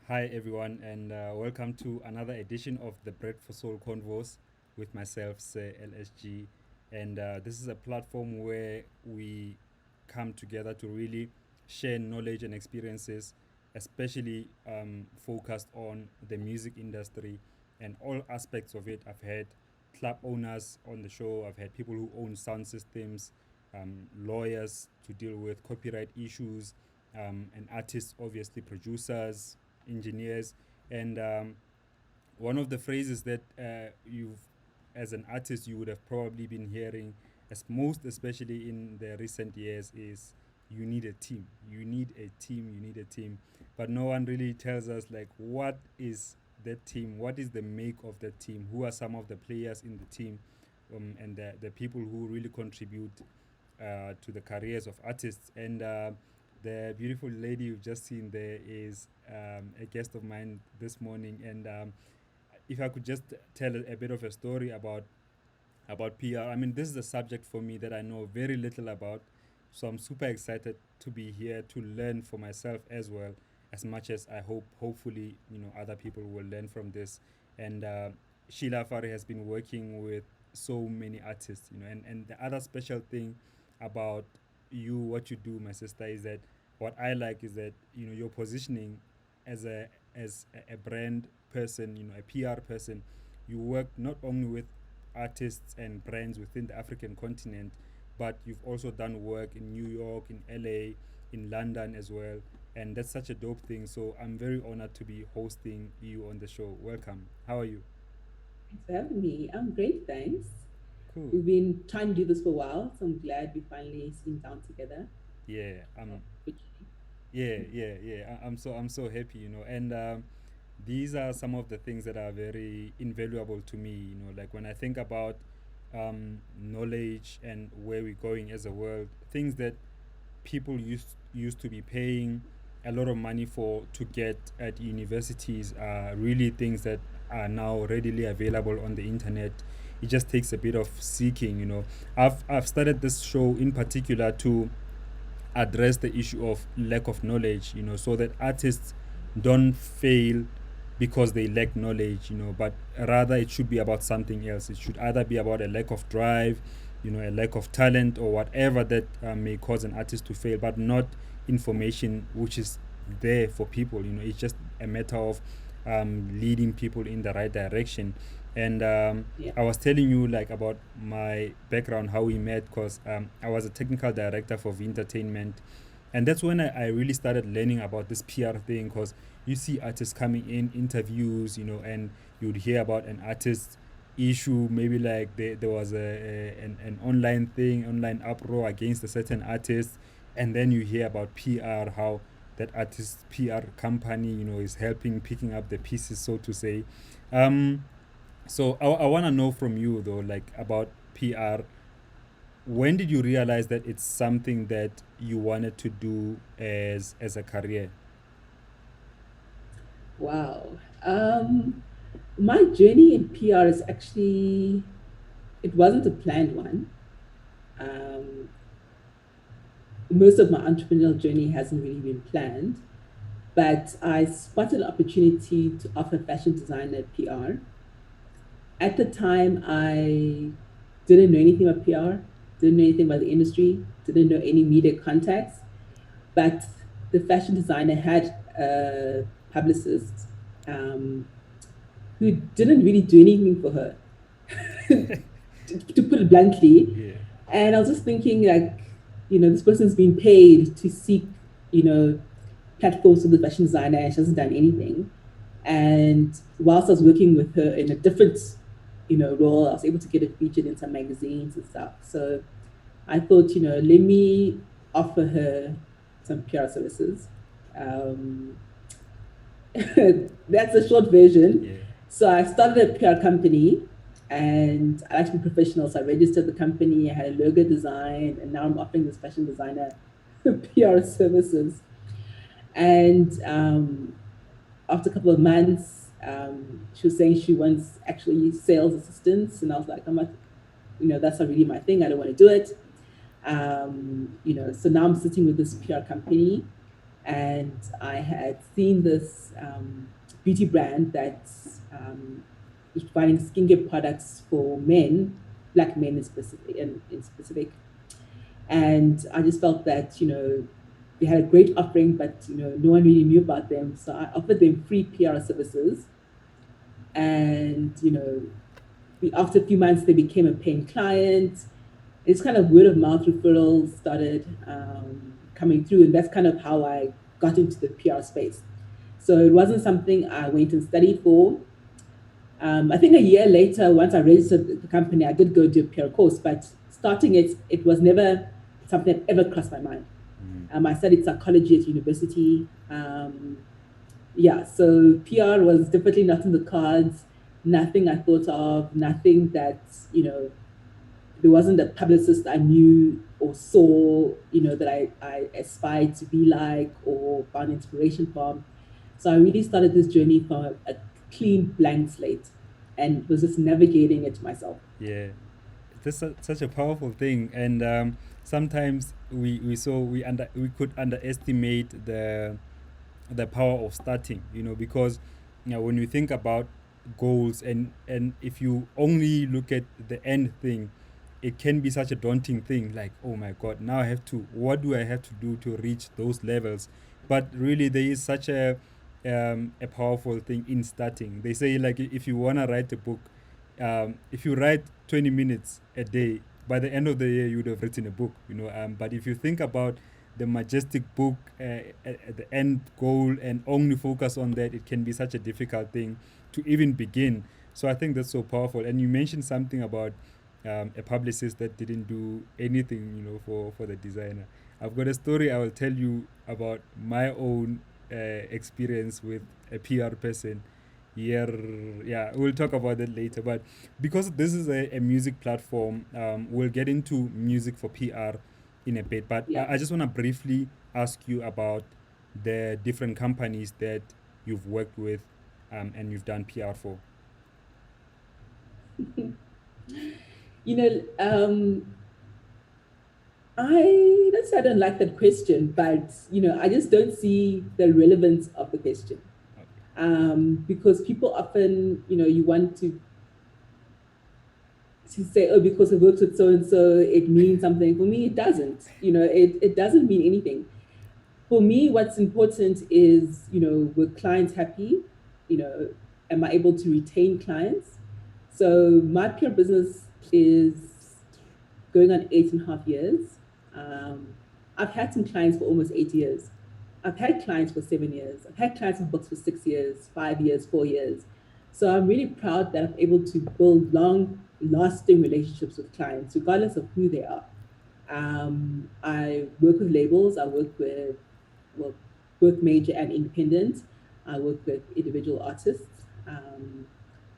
Hi, everyone, and welcome to another edition of the Bread for Soul Convos with myself, Sir LSG. And this is a platform where we come together to really share knowledge and experiences, especially focused on the music industry and all aspects of it. I've had club owners on the show, I've had people who own sound systems, lawyers to deal with copyright issues, and artists, obviously, producers, engineers, and one of the phrases that you've, as an artist, you would have probably been hearing, as most especially in the recent years, is you need a team. You need a team. You need a team. But no one really tells us like what is that team? What is the make of that team? Who are some of the players in the team? And the people who really contribute to the careers of artists. And the beautiful lady you've just seen there is a guest of mine this morning. And if I could just tell a bit of a story about PR. I mean, this is a subject for me that I know very little about. So I'm super excited to be here to learn for myself as well, as much as I hope, hopefully, other people will learn from this. And Sheila Afari has been working with so many artists, and the other special thing about you, what you do, my sister, is that what I like is that, your positioning as a brand person, a PR person, you work not only with artists and brands within the African continent, but you've also done work in New York, in LA, in London as well. And that's such a dope thing. So I'm very honored to be hosting you on the show. Welcome. How are you? Thanks for having me. I'm great, thanks. Cool. We've been trying to do this for a while, so I'm glad we finally sitting down together. Yeah. Which, Yeah. I'm so happy, and these are some of the things that are very invaluable to me. Like when I think about knowledge and where we're going as a world, things that people used to be paying a lot of money for to get at universities are really things that are now readily available on the internet. It just takes a bit of seeking. I've started this show in particular to address the issue of lack of knowledge, so that artists don't fail because they lack knowledge, but rather it should be about something else. It should either be about a lack of drive, a lack of talent, or whatever that may cause an artist to fail, but not information which is there for people. It's just a matter of leading people in the right direction. And yeah. I was telling you like about my background, how we met, because I was a technical director for V Entertainment, and that's when I really started learning about this PR thing. Because you see artists coming in interviews, and you'd hear about an artist issue, maybe like there was an online thing, online uproar against a certain artist, and then you hear about PR, how that artist PR company, is helping picking up the pieces, so to say. um so I want to know from you though, like about PR. When did you realize that it's something that you wanted to do as a career? Wow. My journey in PR is actually, it wasn't a planned one. Um, Most of my entrepreneurial journey hasn't really been planned, but I spotted an opportunity to offer fashion designer PR. At the time, I didn't know anything about PR, didn't know anything about the industry, didn't know any media contacts, but the fashion designer had a publicist um, who didn't really do anything for her, to put it bluntly. Yeah. And I was just thinking, like, this person's been paid to seek, platforms for the fashion designer, and she hasn't done anything. And whilst I was working with her in a different, role, I was able to get it featured in some magazines and stuff. So I thought, let me offer her some PR services. Um, that's a short version. Yeah. So I started a PR company, and I like to be professional. So I registered the company, I had a logo design, and now I'm offering this fashion designer PR services. And after a couple of months, she was saying she wants actually sales assistants. And I was like, I'm like, that's not really my thing. I don't want to do it. So now I'm sitting with this PR company, and I had seen this beauty brand that was providing skincare products for men, black men in specific. And I just felt that, they had a great offering, but, no one really knew about them. So I offered them free PR services. And, after a few months, they became a paying client. It's kind of word of mouth referrals started coming through. And that's kind of how I got into the PR space. So it wasn't something I went and studied for. I think a year later, once I registered the company, I did go do a PR course, but starting it was never something that ever crossed my mind. I studied psychology at university. Yeah, so PR was definitely not in the cards. Nothing I thought of. Nothing that there wasn't a publicist I knew or saw, that I aspired to be like or found inspiration from. So I really started this journey from a clean blank slate and was just navigating it myself. Yeah, that's such a powerful thing, and sometimes we could underestimate the power of starting, because when you think about goals, and if you only look at the end thing, it can be such a daunting thing, like, oh my god, now I have to, what do I have to do to reach those levels? But really there is such a powerful thing in starting. They say, like, if you want to write a book, if you write 20 minutes a day, by the end of the year you would have written a book, but if you think about the majestic book at the end goal and only focus on that, it can be such a difficult thing to even begin. So I think that's so powerful. And you mentioned something about a publicist that didn't do anything, for the designer. I've got a story I will tell you about my own experience with a PR person. Yeah, yeah, we'll talk about that later. But because this is a music platform, we'll get into music for PR in a bit. But Yeah. I just want to briefly ask you about the different companies that you've worked with, and you've done PR for. You know, that's I don't like that question, but I just don't see the relevance of the question. Because people often, you want to say, oh, because I worked with so and so, it means something. For me, it doesn't. It doesn't mean anything. For me, what's important is, were clients happy? Am I able to retain clients? So my PR business is going on 8.5 years. I've had some clients for almost 8 years. I've had clients for 7 years. I've had clients on books for 6 years, 5 years, 4 years. So I'm really proud that I'm able to build long lasting relationships with clients, regardless of who they are. I work with labels. I work with, well, both major and independent. I work with individual artists.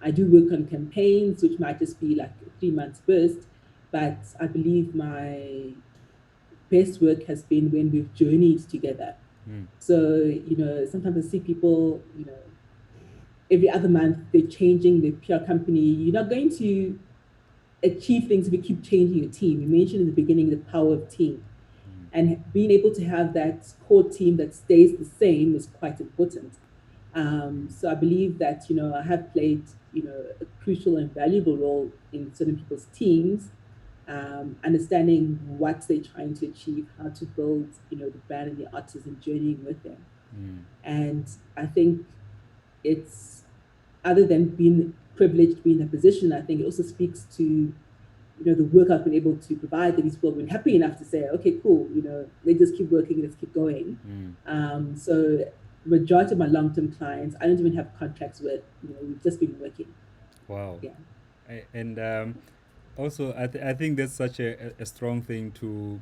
I do work on campaigns, which might just be like a 3 months burst, but I believe my best work has been when we've journeyed together. So, sometimes I see people, every other month they're changing their PR company. You're not going to achieve things if you keep changing your team. You mentioned in the beginning the power of team. And being able to have that core team that stays the same is quite important. So I believe that, I have played, a crucial and valuable role in certain people's teams, understanding what they're trying to achieve, how to build, the brand and the artist and journeying with them. And I think it's, other than being privileged to be in that position, I think it also speaks to, the work I've been able to provide, that these people have been happy enough to say, okay, cool, they just keep working, let's keep going. So the majority of my long-term clients, I don't even have contracts with, we've just been working. Wow. Yeah. And also, I think that's such a strong thing to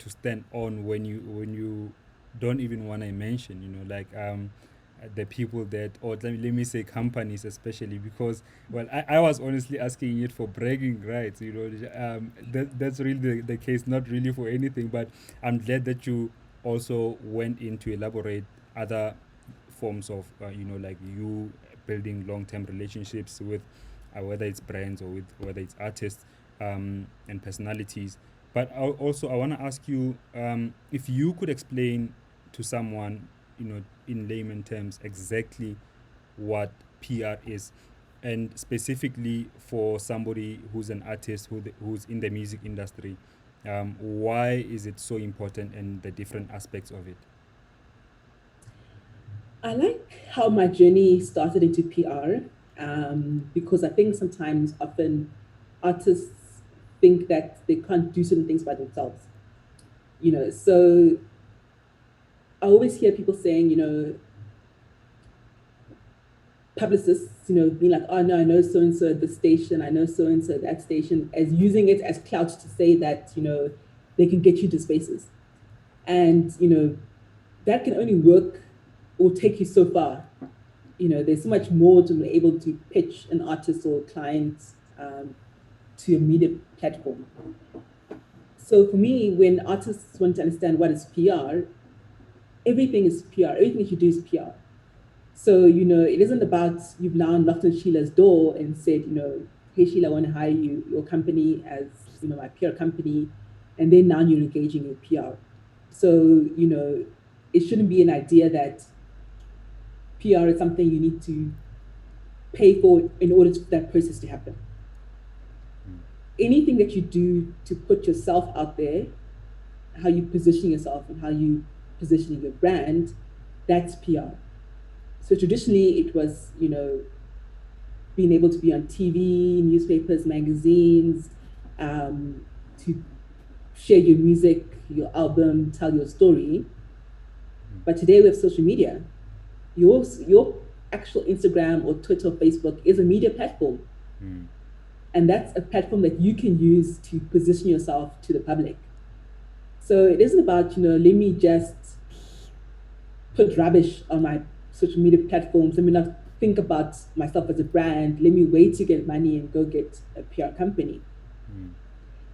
stand on when you don't even want to mention, like, the people that, or let me say companies especially, because, well, I was honestly asking it for bragging rights, that's really the case, not really for anything. But I'm glad that you also went in to elaborate other forms of, like you building long-term relationships with, whether it's brands or with whether it's artists, and personalities. But also I want to ask you, if you could explain to someone, in layman terms, exactly what PR is, and specifically for somebody who's an artist who's in the music industry, why is it so important and the different aspects of it? I like how my journey started into PR, because I think sometimes, often, artists think that they can't do certain things by themselves. So I always hear people saying, publicists, being like, oh no, I know so and so at this station, I know so and so at that station, as using it as clout to say that, they can get you to spaces. And, that can only work or take you so far. There's so much more to be able to pitch an artist or client, to a media platform. So for me, when artists want to understand what is PR, everything is PR. Everything that you do is PR. So, it isn't about you've now knocked on Sheila's door and said, hey, Sheila, I want to hire you, your company as, my PR company. And then now you're engaging in PR. So, it shouldn't be an idea that PR is something you need to pay for in order for that process to happen. Anything that you do to put yourself out there, how you position yourself and how you positioning your brand, that's PR. So traditionally, it was, being able to be on TV, newspapers, magazines, to share your music, your album, tell your story. But today we have social media. Your actual Instagram or Twitter or Facebook is a media platform. And that's a platform that you can use to position yourself to the public. So it isn't about, let me just put rubbish on my social media platforms. Let me not think about myself as a brand. Let me wait to get money and go get a PR company.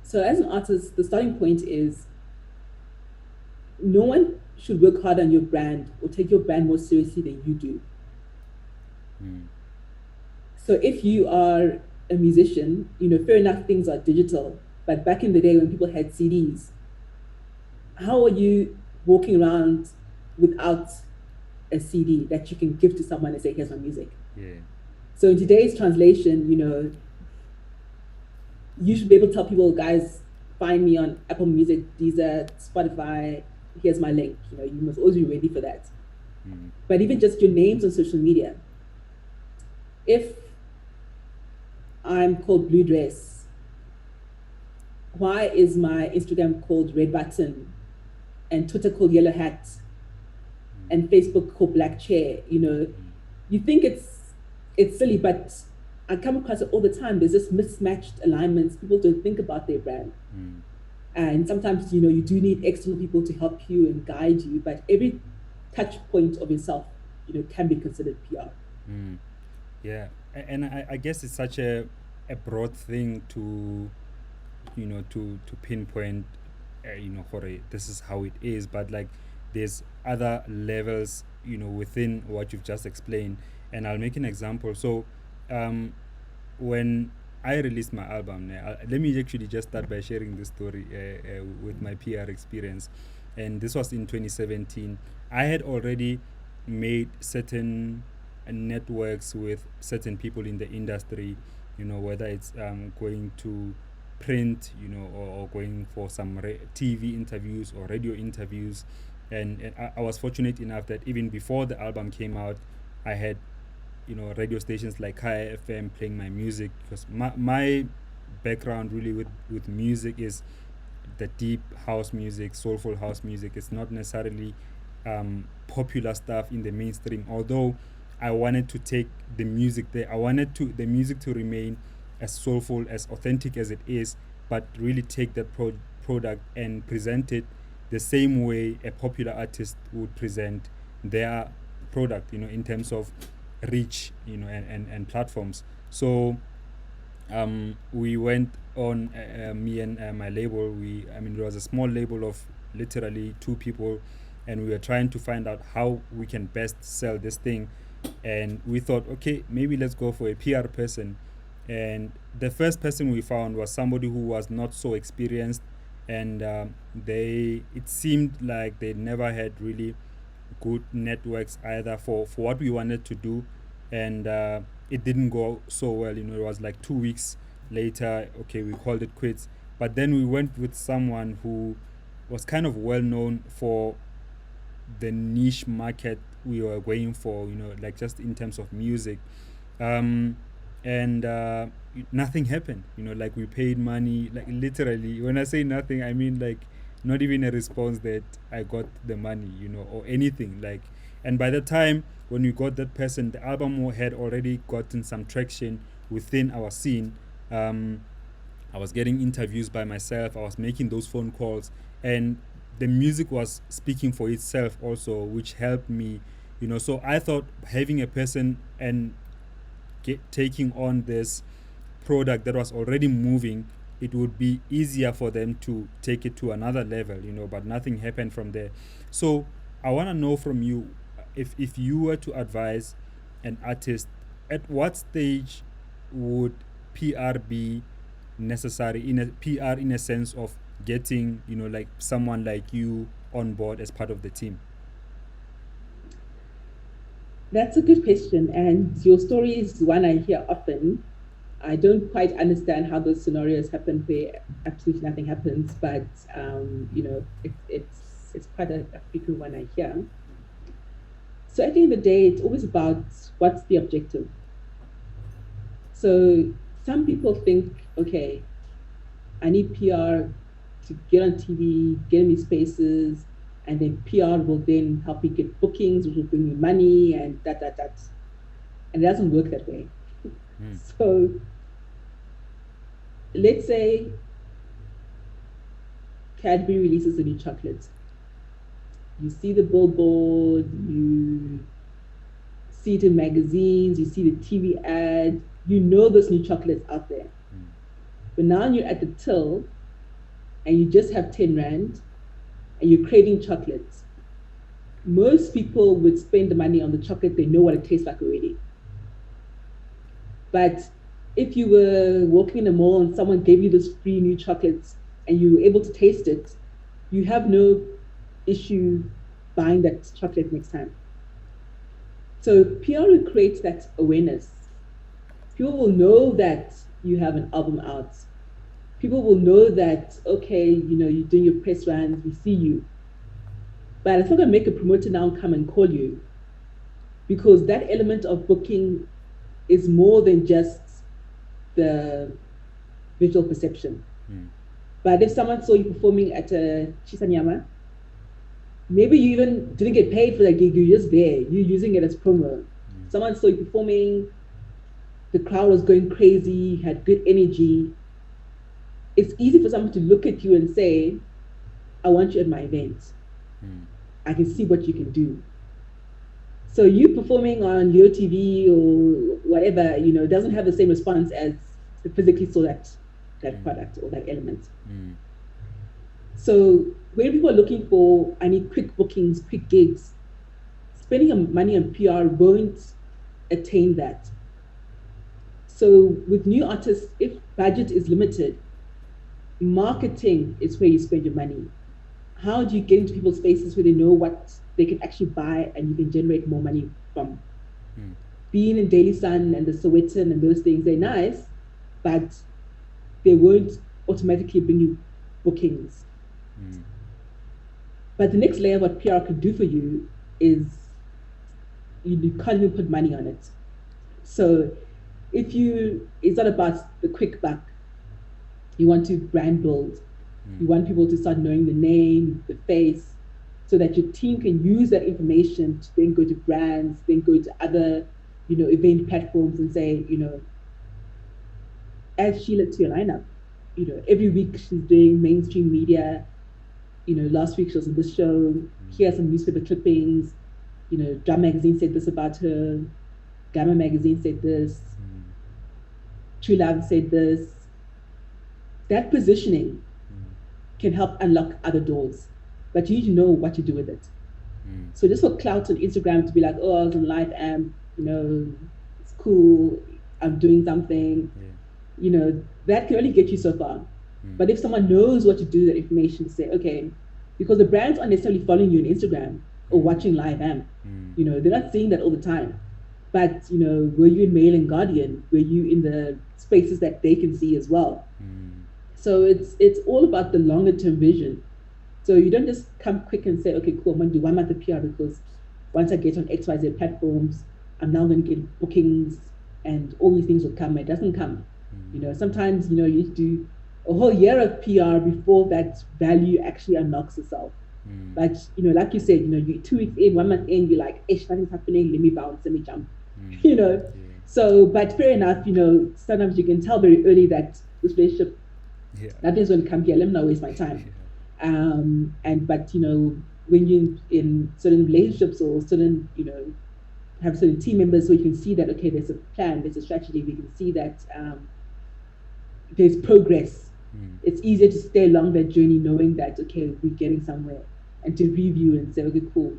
So as an artist, the starting point is no one should work hard on your brand or take your brand more seriously than you do. So if you are a musician, fair enough, things are digital. But back in the day when people had CDs, how are you walking around without a CD that you can give to someone and say, here's my music? Yeah. So in today's translation, you should be able to tell people, guys, find me on Apple Music, Deezer, Spotify, here's my link. You must always be ready for that. But even just your names on social media. If I'm called Blue Dress, why is my Instagram called Red Button and Twitter called Yellow Hat and Facebook called Black Chair? You think it's silly, but I come across it all the time. There's just mismatched alignments. People don't think about their brand. And sometimes, you do need external people to help you and guide you, but every touch point of yourself, can be considered PR. Yeah, and I guess it's such a broad thing to to pinpoint, this is how it is, but like there's other levels within what you've just explained. And I'll make an example. So when I released my album, let me actually just start by sharing this story with my PR experience. And this was in 2017. I had already made certain networks with certain people in the industry, whether it's going to print, or going for some TV interviews or radio interviews. And I was fortunate enough that even before the album came out, I had radio stations like Kaya FM playing my music, because my background really with music is the deep house music, soulful house music. It's not necessarily popular stuff in the mainstream, although I wanted to take the music there. I wanted the music to remain as soulful, as authentic as it is, but really take that product and present it the same way a popular artist would present their product, in terms of reach, and platforms. So we went on, me and my label. It was a small label of literally 2 people, and we were trying to find out how we can best sell this thing. And we thought, okay, maybe let's go for a PR person. And the first person we found was somebody who was not so experienced, and it seemed like they never had really good networks either for what we wanted to do, and it didn't go so well. You know, it was like 2 weeks later. Okay, we called it quits. But then we went with someone who was kind of well known for the niche market we were going for. You know, like just in terms of music. Um, and nothing happened. You know, like we paid money, like literally. When I say nothing, I mean like not even a response that I got the money, you know, or anything. Like, and by the time when we got that person, the album had already gotten some traction within our scene. Um, I was getting interviews by myself. I was making those phone calls, and the music was speaking for itself also, which helped me. You know, so I thought having a person and taking on this product that was already moving, it would be easier for them to take it to another level, you know, but nothing happened from there. So I want to know from you, if you were to advise an artist, at what stage would PR be necessary, in a PR in a sense of getting, you know, like someone like you on board as part of the team? That's a good question. And your story is one I hear often. I don't quite understand how those scenarios happen where absolutely nothing happens, but it's quite a frequent one I hear. So at the end of the day, it's always about what's the objective. So some people think, okay, I need PR to get on TV, get in these spaces, and then PR will then help me get bookings, which will bring me money and that. And it doesn't work that way. Mm. So let's say Cadbury releases a new chocolate. You see the billboard, you see it in magazines, you see the TV ad, you know this new chocolate's out there. Mm. But now you're at the till and you just have 10 Rand and you're craving chocolates. Most people would spend the money on the chocolate, they know what it tastes like already. But if you were walking in the mall and someone gave you this free new chocolates and you were able to taste it, you have no issue buying that chocolate next time. So PR will create that awareness. People will know that you have an album out. People will know that, okay, you know, you're doing your press runs, we see you. But it's not going to make a promoter now come and call you, because that element of booking is more than just the visual perception. Mm. But if someone saw you performing at a Chisanyama, maybe you even didn't get paid for that gig, you're just there, you're using it as promo. Mm. Someone saw you performing, the crowd was going crazy, had good energy. It's easy for someone to look at you and say, I want you at my event. Mm. I can see what you can do. So you performing on your TV or whatever, you know, doesn't have the same response as the physically saw that product or that element. Mm. So when people are looking for, I need quick bookings, quick gigs, spending money on PR won't attain that. So with new artists, if budget is limited, marketing is where you spend your money. How do you get into people's faces where they know what they can actually buy and you can generate more money from? Mm. Being in Daily Sun and the Sowetan and those things, they're nice, but they won't automatically bring you bookings. Mm. But the next layer of what PR could do for you is you can't even put money on it. So it's not about the quick buck. You want to brand build. You want people to start knowing the name, the face, so that your team can use that information to then go to brands, then go to other, you know, event platforms and say, you know, add SHEILA to your lineup. You know, every week she's doing mainstream media. You know, last week she was on this show. Here are some newspaper clippings. You know, Drum Magazine said this about her. Gamma Magazine said this. True Love said this. That positioning can help unlock other doors, but you need to know what to do with it. Mm. So just for clout on Instagram to be like, oh, I was on Live Amp, you know, it's cool, I'm doing something, you know, that can only get you so far. Mm. But if someone knows what to do with that information, to say, okay, because the brands aren't necessarily following you on Instagram, or watching Live Amp. Mm. They're not seeing that all the time. But, were you in Mail and Guardian? Were you in the spaces that they can see as well? Mm. So it's all about the longer term vision. So you don't just come quick and say, okay, cool, I'm going to do 1 month of PR because once I get on XYZ platforms, I'm now going to get bookings and all these things will come. It doesn't come. Sometimes, you need to do a whole year of PR before that value actually unlocks itself. Mm. But, like you said, you 2 weeks in, 1 month in, you're like, ish, nothing's happening, let me bounce, let me jump. Mm. Yeah. So, but fair enough, sometimes you can tell very early that this relationship, nothing's going to come here, let me not waste my time. But when you're in certain relationships or certain, have certain team members where you can see that, okay, there's a plan, there's a strategy, we can see that there's progress. It's easier to stay along that journey knowing that, okay, we're getting somewhere, and to review and say, okay, cool,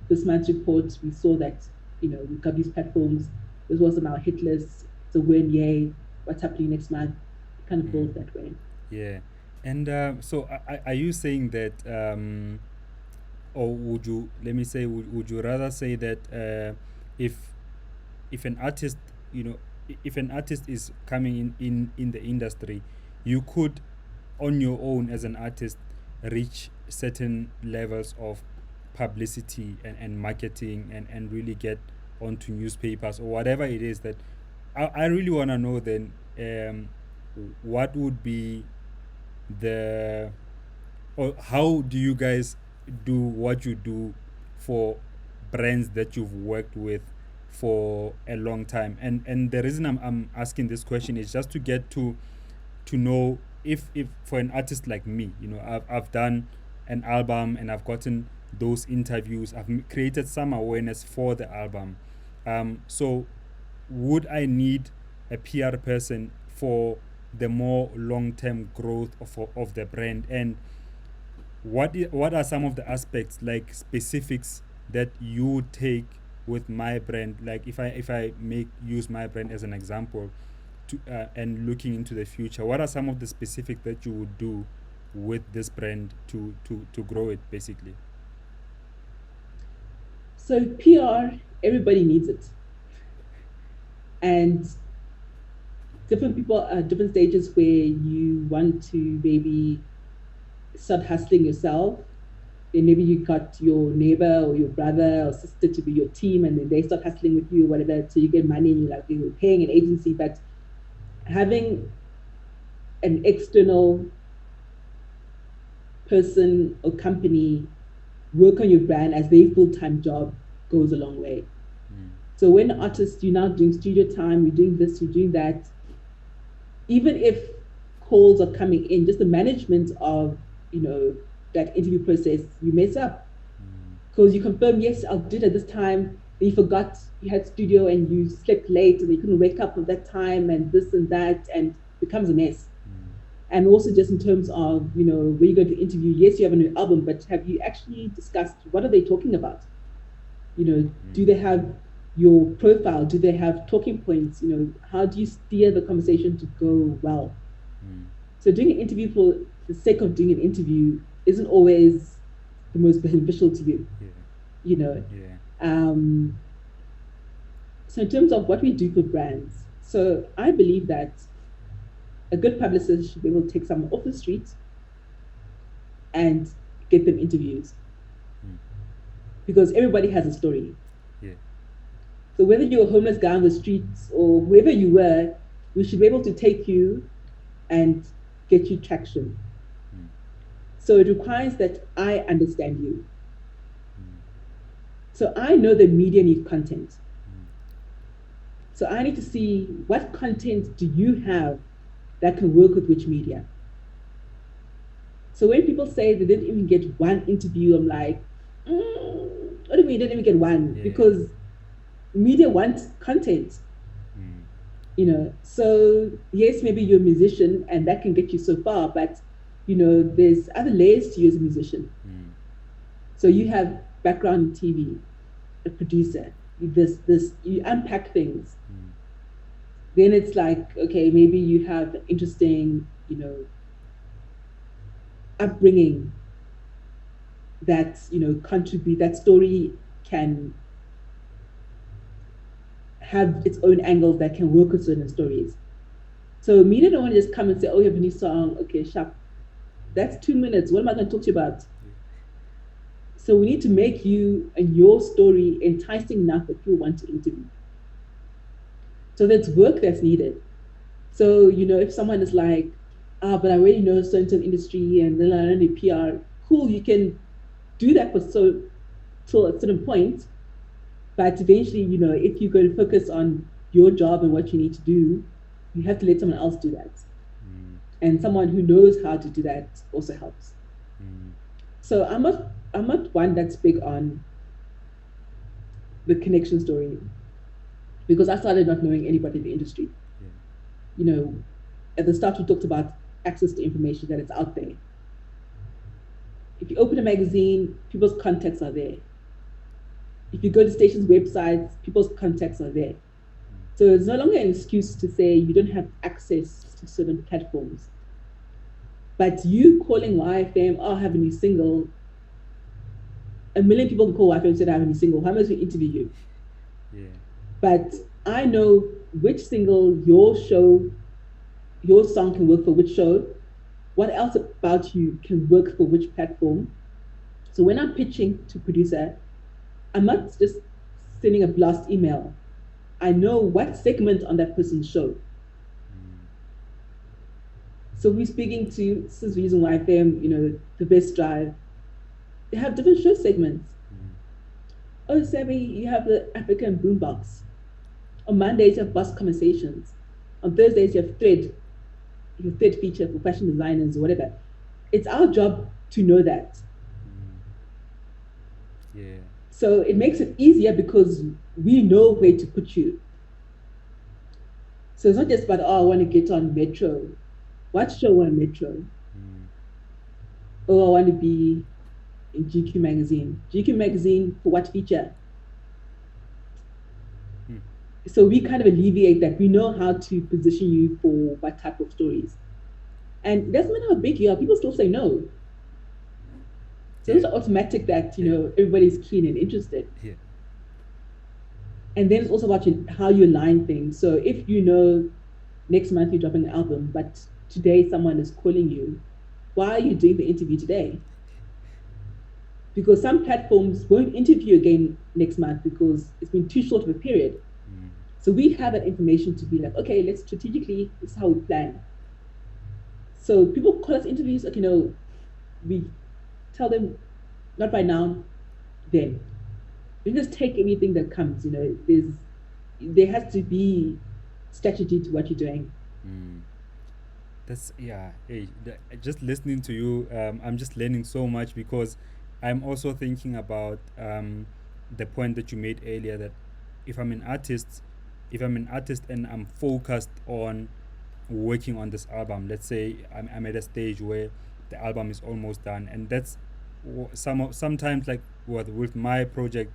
this month's report, we saw that, we've got these platforms, this was on our hit list, it's a win, yay, what's happening next month, it kind of builds that way. Yeah. And so are you saying that, or would you, let me say, would you rather say that if an artist, if an artist is coming in the industry, you could on your own as an artist reach certain levels of publicity and marketing and really get onto newspapers or whatever it is that I really want to know then, what would be the, or how do you guys do what you do for brands that you've worked with for a long time? And the reason I'm asking this question is just to get to know if for an artist like me, I've done an album and I've gotten those interviews, I've created some awareness for the album, so would I need a PR person for the more long-term growth of the brand? And what are some of the aspects, like specifics, that you take with my brand? Like if I use my brand as an example, to and looking into the future, what are some of the specifics that you would do with this brand to grow it, basically? So PR, everybody needs it, and different people are different stages where you want to maybe start hustling yourself. Then maybe you got your neighbor or your brother or sister to be your team, and then they start hustling with you or whatever, so you get money and you're paying an agency. But having an external person or company work on your brand as their full-time job goes a long way. So when artists, you're now doing studio time, you're doing this, you're doing that, even if calls are coming in, just the management of that interview process, you mess up because you confirm, yes, I'll do it at this time, then you forgot you had studio and you slept late and you couldn't wake up at that time and this and that, and it becomes a mess. And also just in terms of where you're going to interview, yes, you have a new album, but have you actually discussed what are they talking about? Do they have your profile? Do they have talking points? How do you steer the conversation to go well? So doing an interview for the sake of doing an interview isn't always the most beneficial to you. So in terms of what we do for brands, so I believe that a good publicist should be able to take someone off the street and get them interviews, because everybody has a story. So whether you're a homeless guy on the streets or wherever you were, we should be able to take you and get you traction. So it requires that I understand you. So I know the media needs content. So I need to see what content do you have that can work with which media. So when people say they didn't even get one interview, I'm like, what do you mean you didn't even get one? Because media wants content. So yes, maybe you're a musician and that can get you so far, but there's other layers to you as a musician. So you have background in TV, a producer, this you unpack things. Then it's like, okay, maybe you have interesting, upbringing. that contribute, that story can have its own angles that can work with certain stories. So media don't want to just come and say, oh, you have a new song, okay, sharp. That's 2 minutes. What am I going to talk to you about? So we need to make you and your story enticing enough that people want to interview. So that's work that's needed. So, if someone is like, but I already know certain industry and then I learn PR, cool, you can do that for till a certain point. But eventually, if you're going to focus on your job and what you need to do, you have to let someone else do that. And someone who knows how to do that also helps. So I'm not one that's big on the connection story, because I started not knowing anybody in the industry. At the start we talked about access to information, that it's out there. If you open a magazine, people's contacts are there. If you go to stations' websites, people's contacts are there. So it's no longer an excuse to say you don't have access to certain platforms. But you calling YFM, oh, I have a new single. A million people can call YFM and say I have a new single. How much we interview you? Yeah. But I know which single, your song can work for which show. What else about you can work for which platform? So when I'm pitching to producer, I'm not just sending a blast email. I know what segment on that person's show. So we're speaking to, this is the reason why FM, the Best Drive, they have different show segments. Oh, Sabi, you have the African Boombox. On Mondays, you have Bus Conversations. On Thursdays, you have your thread feature for fashion designers or whatever. It's our job to know that. Yeah. So it makes it easier because we know where to put you. So it's not just about, oh, I want to get on Metro. What show on Metro? Oh, I want to be in GQ magazine. GQ magazine for what feature? So we kind of alleviate that. We know how to position you for what type of stories. And it doesn't matter how big you are, people still say no. So it's automatic that, everybody's keen and interested. Yeah. And then it's also about how you align things. So if next month you're dropping an album, but today someone is calling you, why are you doing the interview today? Because some platforms won't interview again next month because it's been too short of a period. So we have that information to be like, okay, let's strategically, this is how we plan. So people call us interviews, okay, no, we tell them, not by now, then. You just take anything that comes, there has to be strategy to what you're doing. That's, hey, just listening to you, I'm just learning so much, because I'm also thinking about the point that you made earlier, that if I'm an artist and I'm focused on working on this album, let's say I'm at a stage where the album is almost done, and that's sometimes, like with my project,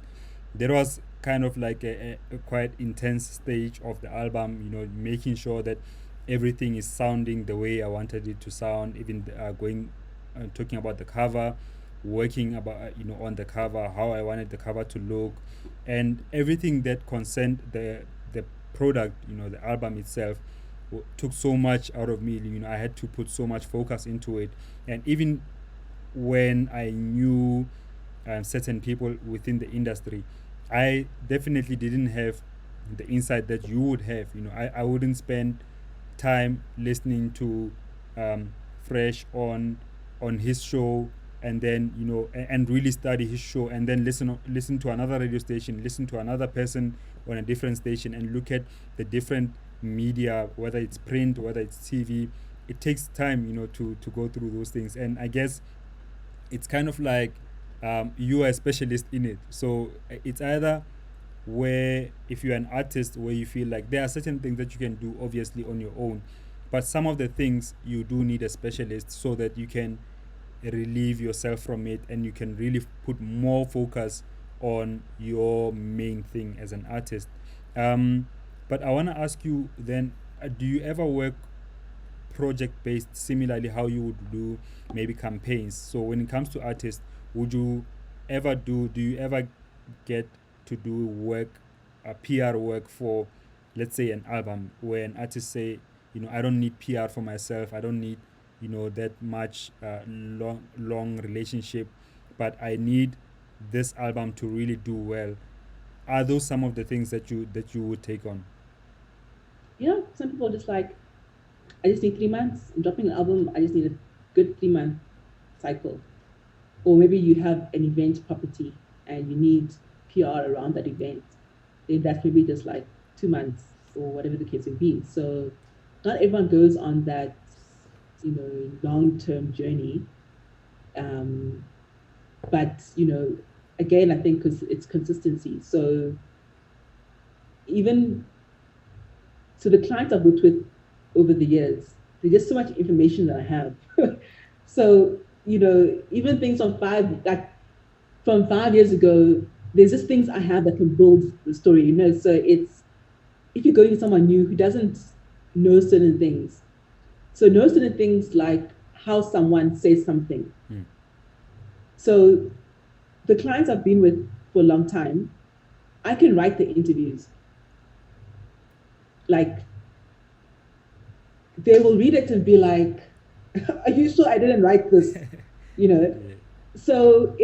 there was kind of like a quite intense stage of the album, making sure that everything is sounding the way I wanted it to sound, even talking about the cover, working about on the cover, how I wanted the cover to look, and everything that concerned the product, the album itself, took so much out of me. I had to put so much focus into it. And even when I knew certain people within the industry, I definitely didn't have the insight that you would have. I wouldn't spend time listening to Fresh on his show, and then and really study his show, and then listen to another radio station, listen to another person on a different station, and look at the different media, whether it's print, whether it's TV. It takes time, to go through those things. And I guess it's kind of like you are a specialist in it. So it's either where, if you're an artist, where you feel like there are certain things that you can do obviously on your own, but some of the things you do need a specialist, so that you can relieve yourself from it, and you can really put more focus on your main thing as an artist. But I want to ask you then, do you ever work project based, similarly how you would do maybe campaigns? So when it comes to artists, would you ever do you ever get to do work, PR work for, let's say, an album where an artist say, I don't need PR for myself. I don't need, that much long relationship, but I need this album to really do well. Are those some of the things that you would take on? Some people are just like, I just need 3 months. I'm dropping an album. I just need a good 3 month cycle. Or maybe you have an event property and you need PR around that event. Then that's maybe just like 2 months or whatever the case may be. So not everyone goes on that, long-term journey. Um, but again, I think because it's consistency. So even so, the clients I've worked with over the years, there's just so much information that I have. So even things from 5 years ago, there's just things I have that can build the story. So it's if you're going to someone new who doesn't know certain things, so know certain things like how someone says something. So the clients I've been with for a long time, I can write the interviews. Like they will read it and be like, "Are you sure I didn't write this?" You know. Yeah. So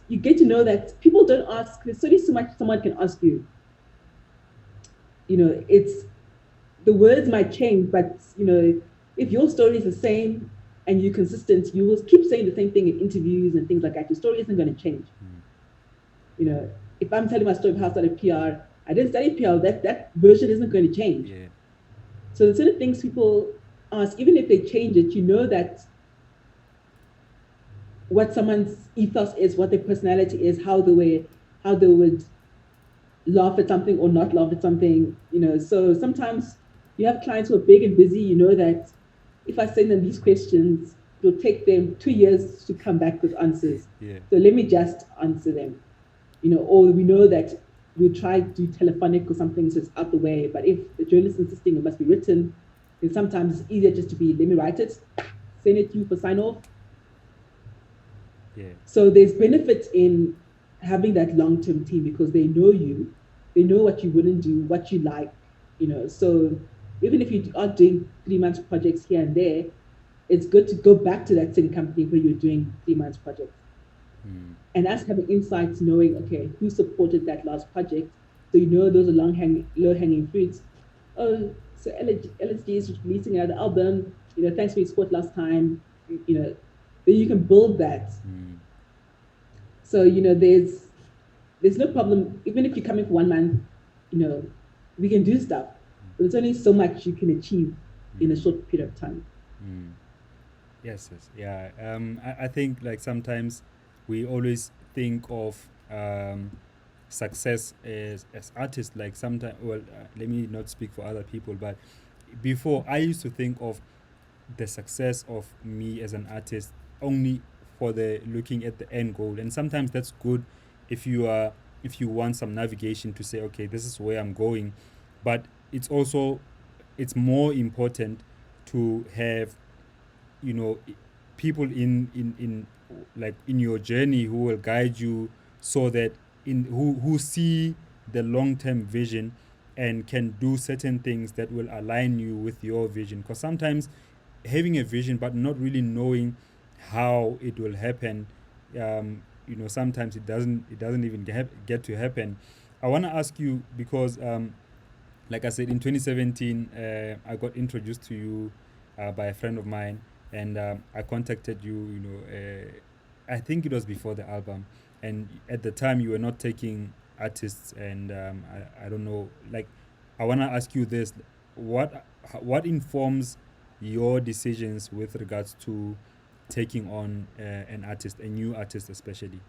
you get to know that people don't ask. There's only so much someone can ask you. It's the words might change, but if your story is the same and you're consistent, you will keep saying the same thing in interviews and things like that. Your story isn't going to change. If I'm telling my story of how I started PR, I didn't study PR. That version isn't going to change. Yeah. So the sort of things people ask, even if they change it, that what someone's ethos is, what their personality is, how they would laugh at something or not laugh at something. So sometimes you have clients who are big and busy. That if I send them these questions, it'll take them 2 years to come back with answers. Yeah. So let me just answer them. Or we know that we try to do telephonic or something, so it's out the way. But if the journalist is insisting it must be written, then sometimes it's easier just to let me write it, send it to you for sign off. Yeah. So there's benefits in having that long-term team because they know you, they know what you wouldn't do, what you like. So even if you are doing 3 month projects here and there, it's good to go back to that same company where you're doing 3 month projects. And us having insights, knowing, okay, who supported that last project. So those are low-hanging fruits. Oh, so LSG is releasing another album. Thanks for your support last time. Then you can build that. So there's no problem. Even if you're coming for 1 month, we can do stuff. But there's only so much you can achieve in a short period of time. Yes, yeah. I think like sometimes we always think of success as artists. Like sometimes, well, let me not speak for other people, but before I used to think of the success of me as an artist only for the looking at the end goal, and sometimes that's good if you want some navigation to say, okay, this is where I'm going, but it's more important to have people in like in your journey who will guide you, so that who see the long-term vision and can do certain things that will align you with your vision. Because sometimes having a vision but not really knowing how it will happen, sometimes it doesn't even get to happen. I want to ask you because like I said, in 2017 I got introduced to you by a friend of mine, and I contacted you. I think it was before the album, and at the time you were not taking artists, and I don't know. Like, I want to ask you this: what informs your decisions with regards to taking on an artist, a new artist, especially?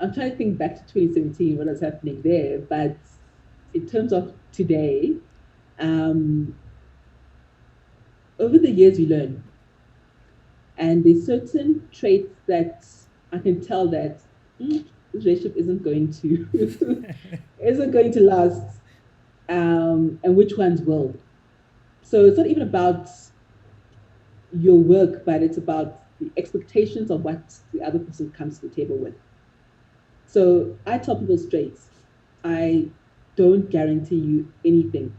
I'm trying to think back to 2017, what was happening there. But in terms of today, over the years you learn, and there's certain traits that I can tell that this relationship isn't going to isn't going to last, and which ones will. So it's not even about your work, but it's about the expectations of what the other person comes to the table with. So I tell people straight, I don't guarantee you anything.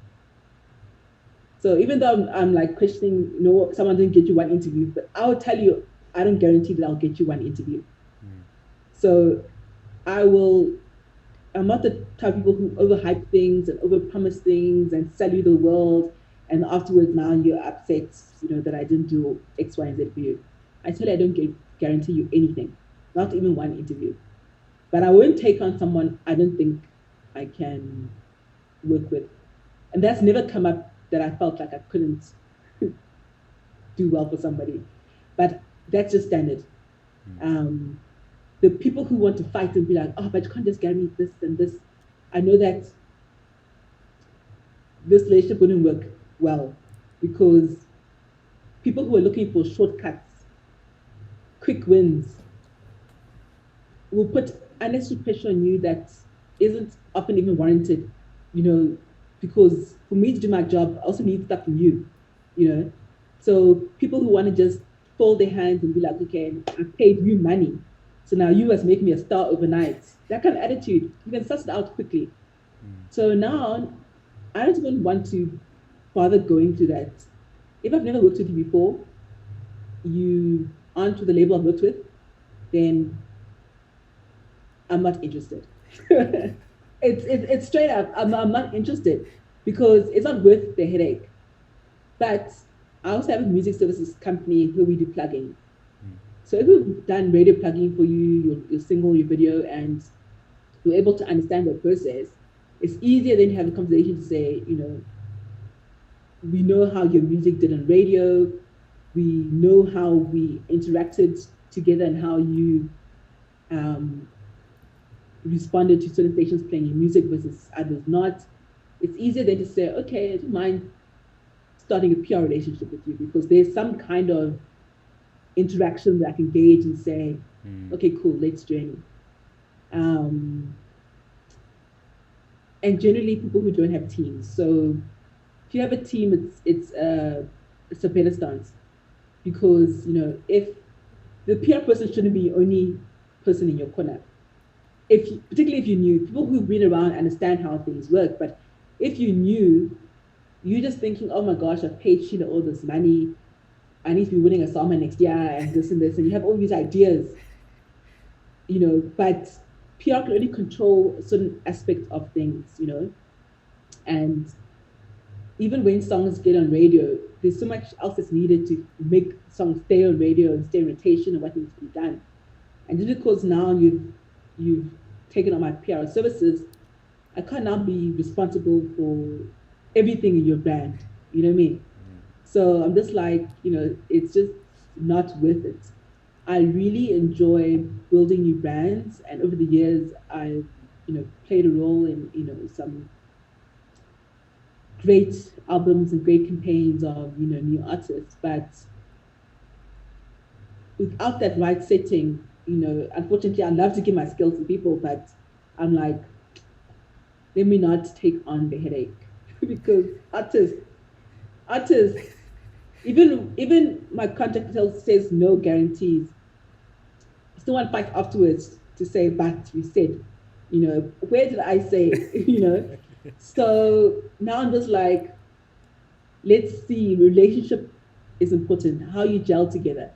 So even though I'm like questioning, someone didn't get you one interview, but I'll tell you, I don't guarantee that I'll get you one interview. So I will, I'm not the type of people who overhype things and overpromise things and sell you the world. And afterwards, now you're upset, that I didn't do X, Y, and Z for you. I tell you, I don't guarantee you anything, not even one interview. But I won't take on someone I don't think I can work with. And that's never come up that I felt like I couldn't do well for somebody. But that's just standard. The people who want to fight and be like, oh, but you can't just guarantee this and this. I know that this relationship wouldn't work well because people who are looking for shortcuts, quick wins, will put unnecessary pressure on you that isn't often even warranted, because for me to do my job, I also need stuff from you. So people who want to just fold their hands and be like, okay, I paid you money, so now you must make me a star overnight. That kind of attitude, you can suss it out quickly. So now I don't even want to bother going through that. If I've never worked with you before, you aren't with the label I've worked with, then I'm not interested. It's straight up. I'm not interested because it's not worth the headache. But I also have a music services company where we do plugging. So if we've done radio plugging for you, your single, your video, and you're able to understand the process, it's easier then to have a conversation to say, we know how your music did on radio, we know how we interacted together and how you responded to certain stations playing your music versus others not. It's easier than to say, okay, I don't mind starting a PR relationship with you because there's some kind of interaction that I can gauge and say, okay, cool, let's journey. And generally people who don't have teams. So if you have a team, it's a better stance because, if the PR person shouldn't be the only person in your corner. Particularly if you knew, people who've been around understand how things work, but if you knew, you're just thinking, oh my gosh, I've paid Sheila all this money, I need to be winning a summer next year and this, and you have all these ideas, but PR can only control certain aspects of things, and even when songs get on radio, there's so much else that's needed to make songs stay on radio and stay in rotation and what needs to be done. And just because now you've taken on my PR services, I can't now be responsible for everything in your brand. You know what I mean? So I'm just like, it's just not worth it. I really enjoy building new brands, and over the years, I've played a role in some great albums and great campaigns of new artists. But without that right setting, unfortunately, I love to give my skills to people, but I'm like, let me not take on the headache because artists, even my contract says no guarantees. I still want to fight afterwards to say, but we said, where did I say, So now I'm just like, let's see, relationship is important, how you gel together.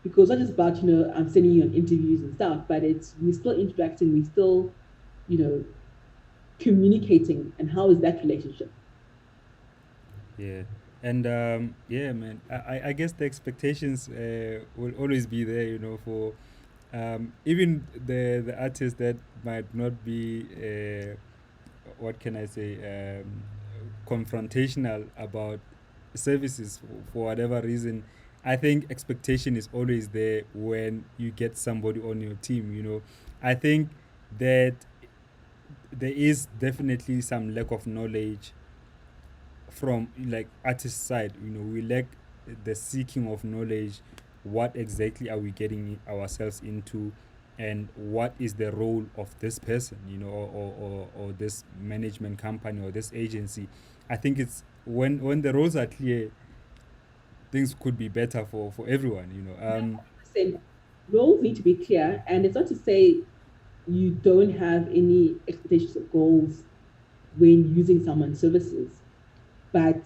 Because not just about, I'm sending you on interviews and stuff, but we're still interacting, we're still, communicating, and how is that relationship? Yeah. And yeah, man, I guess the expectations will always be there, for even the artists that might not be, what can I say, confrontational about services for whatever reason. I think expectation is always there when you get somebody on your team. I think that there is definitely some lack of knowledge from like artist side. We lack the seeking of knowledge. What exactly are we getting ourselves into, and what is the role of this person, or this management company or this agency. I think it's when the roles are clear, things could be better for everyone, you know. 100%. Roles need to be clear, and it's not to say you don't have any expectations or goals when using someone's services, but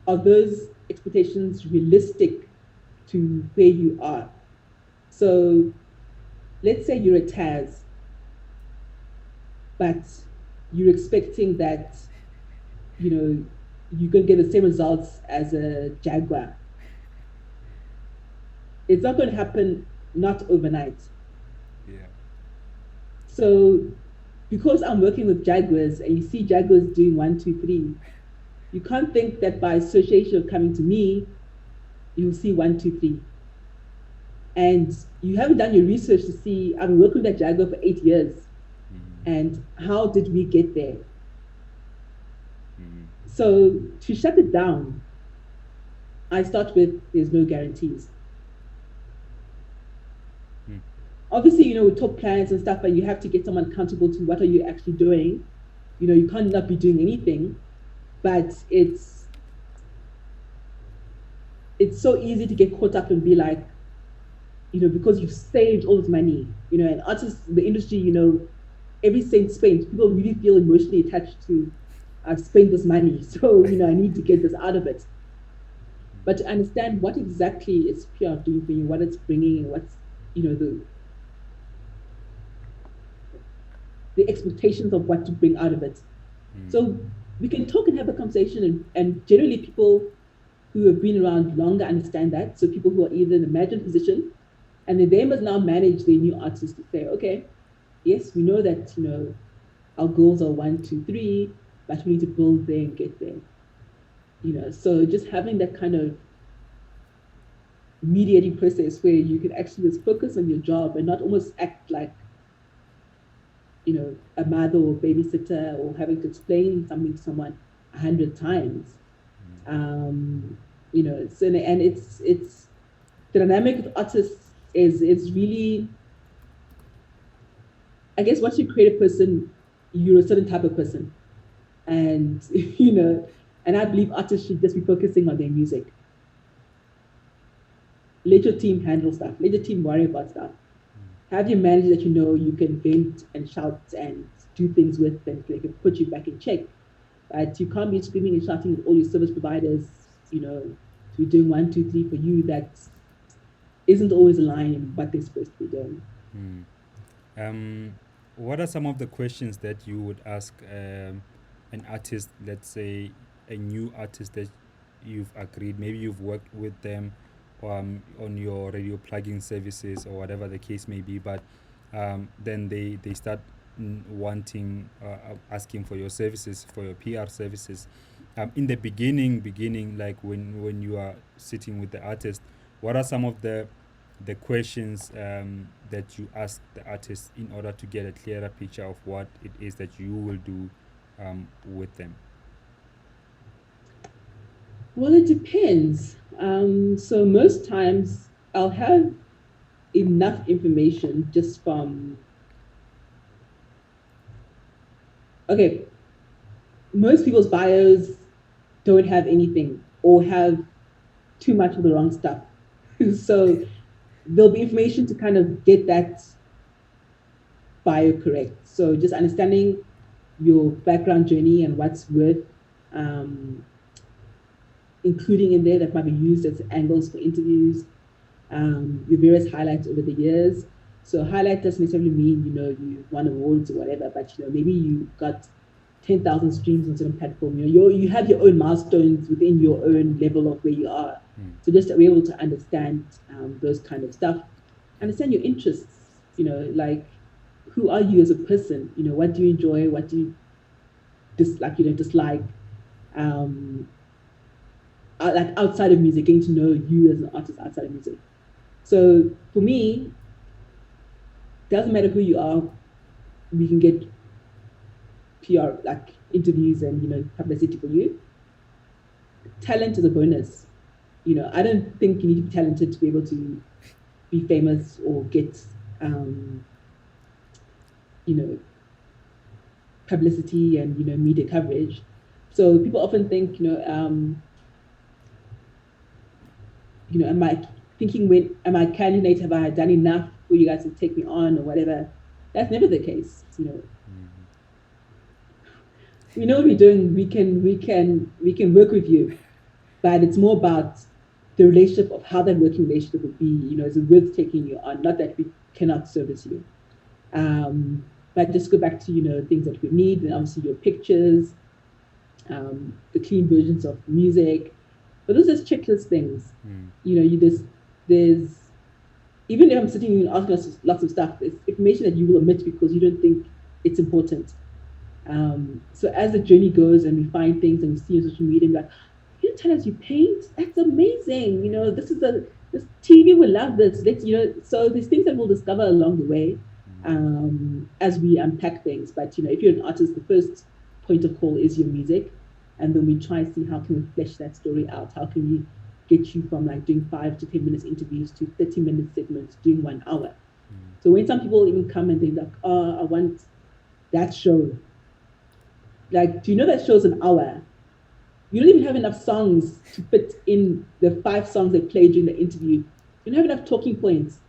are those expectations realistic to where you are? So let's say you're a Taz, but you're expecting that, you know, you're going to get the same results as a Jaguar. It's not going to happen, not overnight. Yeah. So because I'm working with Jaguars and you see Jaguars doing 1, 2, 3, you can't think that by association of coming to me, you'll see 1, 2, 3. And you haven't done your research to see, I've been working with that Jaguar for 8 years. And how did we get there? So to shut it down, I start with there's no guarantees. Obviously, you know, with top clients and stuff, but you have to get someone accountable to what are you actually doing. You know, you can't not be doing anything, but it's so easy to get caught up and be like, you know, because you've saved all this money, you know, and artists, the industry, you know, every cent spent, people really feel emotionally attached to, I've spent this money, so, you know, I need to get this out of it. But to understand what exactly is PR doing for you, what it's bringing, and what's, you know, the expectations of what to bring out of it. So we can talk and have a conversation, and generally people who have been around longer understand that. So people who are either in a management position, and then they must now manage their new artists to say, okay, yes, we know that, you know, our goals are 1, 2, 3, but we need to build there and get there. You know, so just having that kind of mediating process where you can actually just focus on your job and not almost act like, you know, a mother or babysitter or having to explain something to someone 100 times. You know, so, and it's the dynamic of artists is really, I guess once you create a person, you're a certain type of person. And, you know, and I believe artists should just be focusing on their music. Let your team handle stuff. Let your team worry about stuff. Have your manager that you know you can vent and shout and do things with, and they can put you back in check. But you can't be screaming and shouting at all your service providers, you know, to be doing 1, 2, 3 for you that isn't always aligned in what they're supposed to be doing. What are some of the questions that you would ask an artist, let's say a new artist that you've agreed, maybe you've worked with them on your radio plugging services or whatever the case may be, but then they start wanting, asking for your services, for your PR services. In the beginning, like when you are sitting with the artist, what are some of the questions that you ask the artist in order to get a clearer picture of what it is that you will do with them? Well, it depends. So most times I'll have enough information just from, okay, most people's bios don't have anything or have too much of the wrong stuff. So there'll be information to kind of get that bio correct. So just understanding your background journey and what's worth including in there that might be used as angles for interviews, your various highlights over the years. So highlight doesn't necessarily mean, you know, you won awards or whatever, but, you know, maybe you got 10,000 streams on certain platform. You know, you have your own milestones within your own level of where you are. So just to be able to understand those kind of stuff, understand your interests, you know, like who are you as a person? You know, what do you enjoy? What do you dislike? Like outside of music, getting to know you as an artist outside of music. So for me, doesn't matter who you are, we can get PR like interviews and, you know, publicity for you. Talent is a bonus. You know, I don't think you need to be talented to be able to be famous or get you know, publicity and, you know, media coverage. So people often think, am I thinking, when am I candidate? Have I done enough for you guys to take me on or whatever? That's never the case. We know what we're doing. We can work with you, but it's more about the relationship of how that working relationship would be. Is it worth taking you on? Not that we cannot service you. But just go back to things that we need, and obviously your pictures, the clean versions of music. But those are just checklist things. You just there's even if I'm sitting and asking us lots of stuff, there's information that you will omit because you don't think it's important. So as the journey goes and we find things and we see on social media, we're like, you tell us you paint? That's amazing. This TV will love this. So there's things that we'll discover along the way as we unpack things. But if you're an artist, the first point of call is your music, and then we try and see how can we flesh that story out. How can we get you from like doing 5 to 10 minutes interviews to 30-minute segments doing 1 hour. So when some people even come and they're like, oh, I want that show. Like, do you know that show's an hour? You don't even have enough songs to fit in the 5 songs they played during the interview. You don't have enough talking points.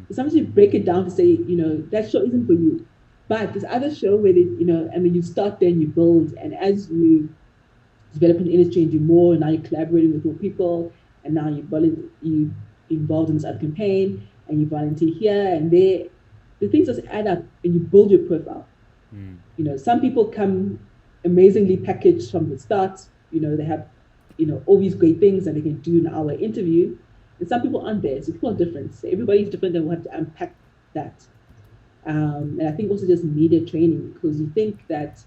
So sometimes you break it down to say, that show isn't for you. But this other show where and then you start there and you build, and as you develop in the industry and do more, and now you're collaborating with more people, and now you involved in this other campaign, and you volunteer here and there. The things just add up, and you build your profile. Some people come amazingly packaged from the start. They have all these great things, and they can do an hour interview. And some people aren't there, so people are different. So everybody's different, and we'll have to unpack that. And I think also just media training, because you think that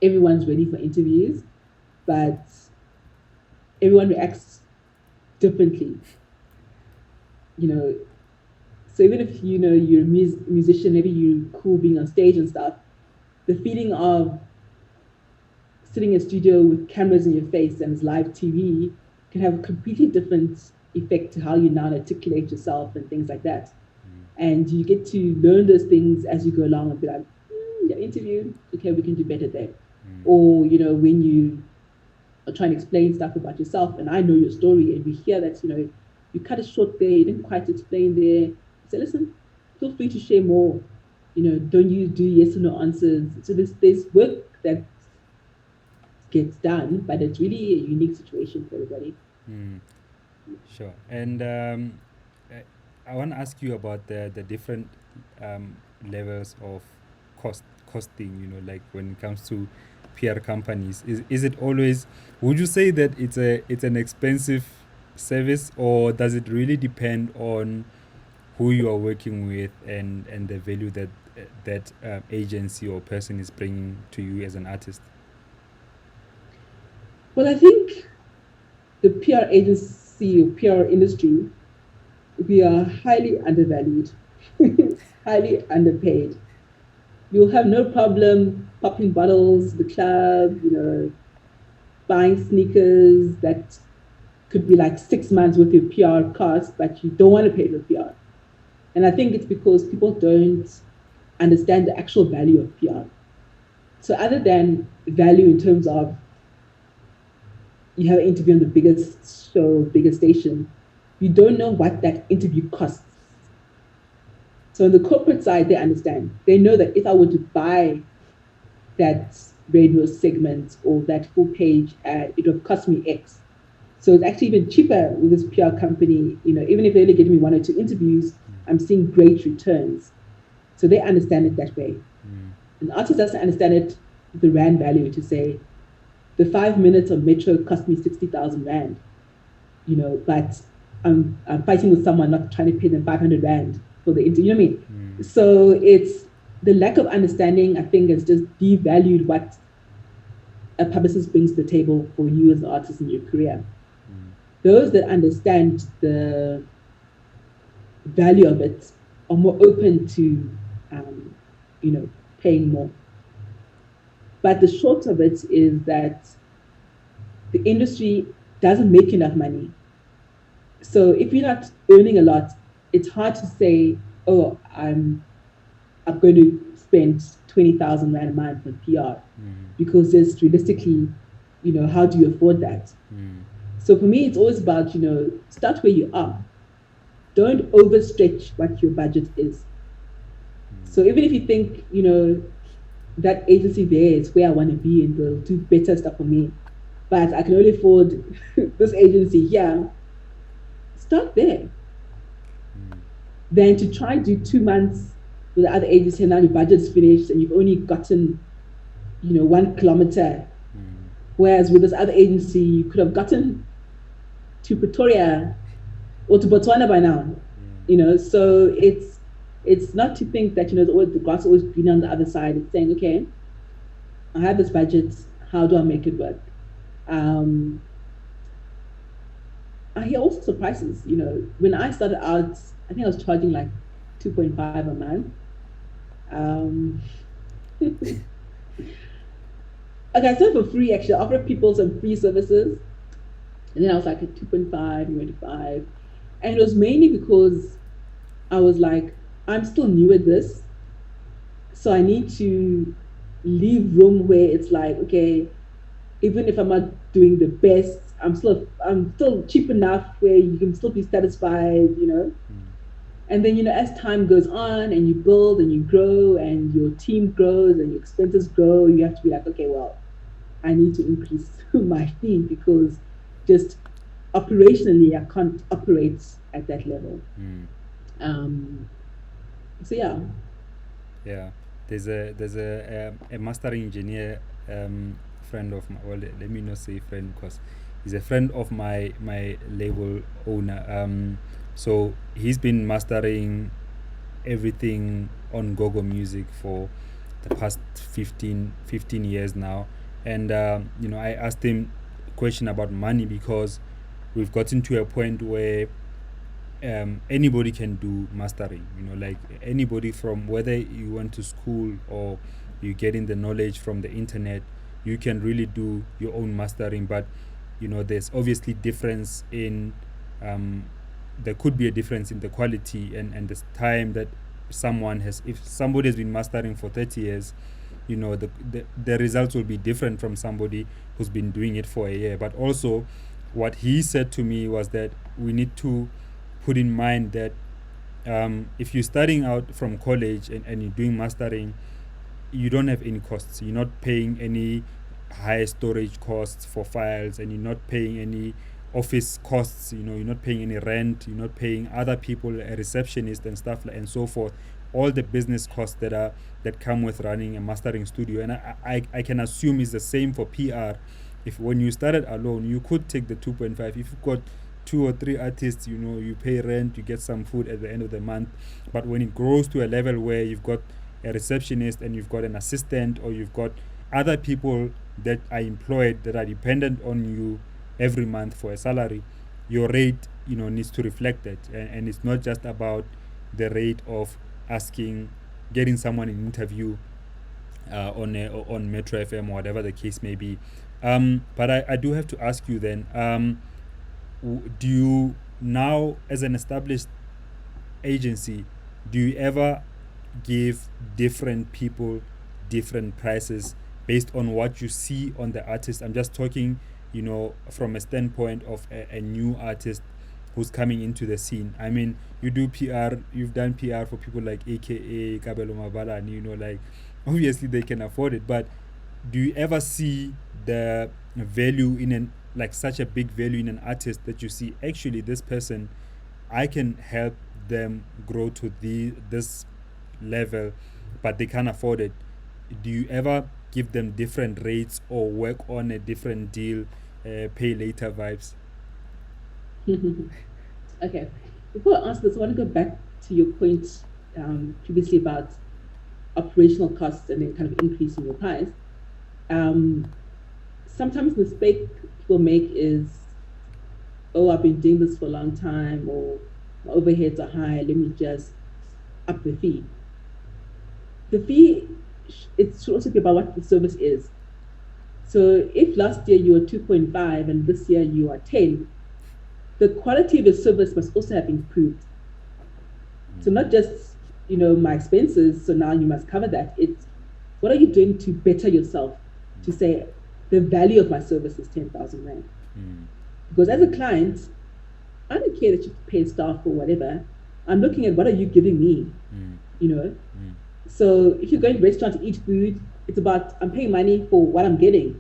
everyone's ready for interviews, but everyone reacts differently. So even if you're a musician, maybe you're cool being on stage and stuff, the feeling of sitting in a studio with cameras in your face and it's live TV can have a completely different effect to how you now articulate yourself and things like that. And you get to learn those things as you go along and be like, yeah, interview, okay, we can do better there. Or, when you are trying to explain stuff about yourself and I know your story and we hear that, you cut it short there, you didn't quite explain there. So listen, feel free to share more. Don't you do yes or no answers. So there's work that gets done, but it's really a unique situation for everybody. Sure. And I want to ask you about the different levels of costing, like when it comes to PR companies. Is it always, would you say that it's an expensive service, or does it really depend on who you are working with and the value that agency or person is bringing to you as an artist? Well, I think the PR agency or PR industry, we are highly undervalued, highly underpaid. You'll have no problem popping bottles, the club, buying sneakers that could be like 6 months worth of PR cost, but you don't want to pay for PR. And I think it's because people don't understand the actual value of PR. So other than value in terms of you have an interview on the biggest show, biggest station, you don't know what that interview costs. So on the corporate side, they understand. They know that if I were to buy that radio segment or that full page ad, it would cost me X. So it's actually even cheaper with this PR company. Even if they only give me 1 or 2 interviews, I'm seeing great returns. So they understand it that way. An artist doesn't understand it, the rand value, to say the 5 minutes of metro cost me 60,000 rand. But I'm fighting with someone, not trying to pay them 500 rand for the interview. You know what I mean? So it's the lack of understanding, I think, has just devalued what a publicist brings to the table for you as an artist in your career. Those that understand the value of it are more open to, paying more. But the short of it is that the industry doesn't make enough money. So if you're not earning a lot, it's hard to say, oh, I'm going to spent 20,000 Rand a month on PR, because there's realistically, how do you afford that? So for me, it's always about, start where you are. Don't overstretch what your budget is. So even if you think, that agency there is where I want to be and will do better stuff for me, but I can only afford this agency here, start there. Than to try to do 2 months with the other agency and now your budget's finished and you've only gotten, 1 kilometer. Whereas with this other agency, you could have gotten to Pretoria or to Botswana by now. So it's not to think that, the grass always green on the other side. It's saying, okay, I have this budget, how do I make it work? I hear all sorts of prices. When I started out, I think I was charging like 2.5 a month. Okay, I started for free actually. I offered people some free services. And then I was like at 2.5, we went to 5. And it was mainly because I was like, I'm still new at this. So I need to leave room where it's like, okay, even if I'm not doing the best, I'm still cheap enough where you can still be satisfied, And then, as time goes on and you build and you grow and your team grows and your expenses grow, you have to be like, okay, well, I need to increase my fee because just operationally I can't operate at that level. So yeah. Yeah, there's a mastering engineer friend of my, well, let me not say friend because he's a friend of my label owner. So he's been mastering everything on Gogo Music for the past 15 years now. And I asked him a question about money because we've gotten to a point where anybody can do mastering. Like anybody, from whether you went to school or you getting the knowledge from the internet, you can really do your own mastering. But there's obviously difference in there could be a difference in the quality and the time that someone has. If somebody has been mastering for 30 years, the results will be different from somebody who's been doing it for a year. But also what he said to me was that we need to put in mind that if you're starting out from college and you're doing mastering, you don't have any costs. You're not paying any high storage costs for files, and you're not paying any office costs. You're not paying any rent. You're not paying other people, a receptionist and stuff and so forth. All the business costs that come with running a mastering studio. And I can assume it's the same for PR. If when you started alone, you could take the 2.5. If you've got 2 or 3 artists, you pay rent, you get some food at the end of the month. But when it grows to a level where you've got a receptionist and you've got an assistant, or you've got other people that are employed that are dependent on you every month for a salary, your rate needs to reflect that. And it's not just about the rate of getting someone an interview on Metro FM or whatever the case may be. But I do have to ask you then, do you now, as an established agency, do you ever give different people different prices based on what you see on the artist? I'm just talking, from a standpoint of a new artist who's coming into the scene. I mean, you do PR, you've done PR for people like AKA, Kabelo Mabala, and like obviously they can afford it, but do you ever see the value in such a big value in an artist that you see, actually this person, I can help them grow to this level, but they can't afford it? Do you ever give them different rates or work on a different deal, pay later vibes? Okay, before I answer this, I want to go back to your point previously about operational costs and then kind of increasing your price. Sometimes the mistake people make is, oh, I've been doing this for a long time, or my overheads are high, let me just up the fee. The fee, it should also be about what the service is. So if last year you were 2.5 and this year you are 10, the quality of the service must also have improved. So not just my expenses, so now you must cover that. It's what are you doing to better yourself, to say the value of my service is 10,000 Rand. Because as a client, I don't care that you pay staff or whatever. I'm looking at what are you giving me, you know? So if you're going to a restaurant to eat food, it's about I'm paying money for what I'm getting.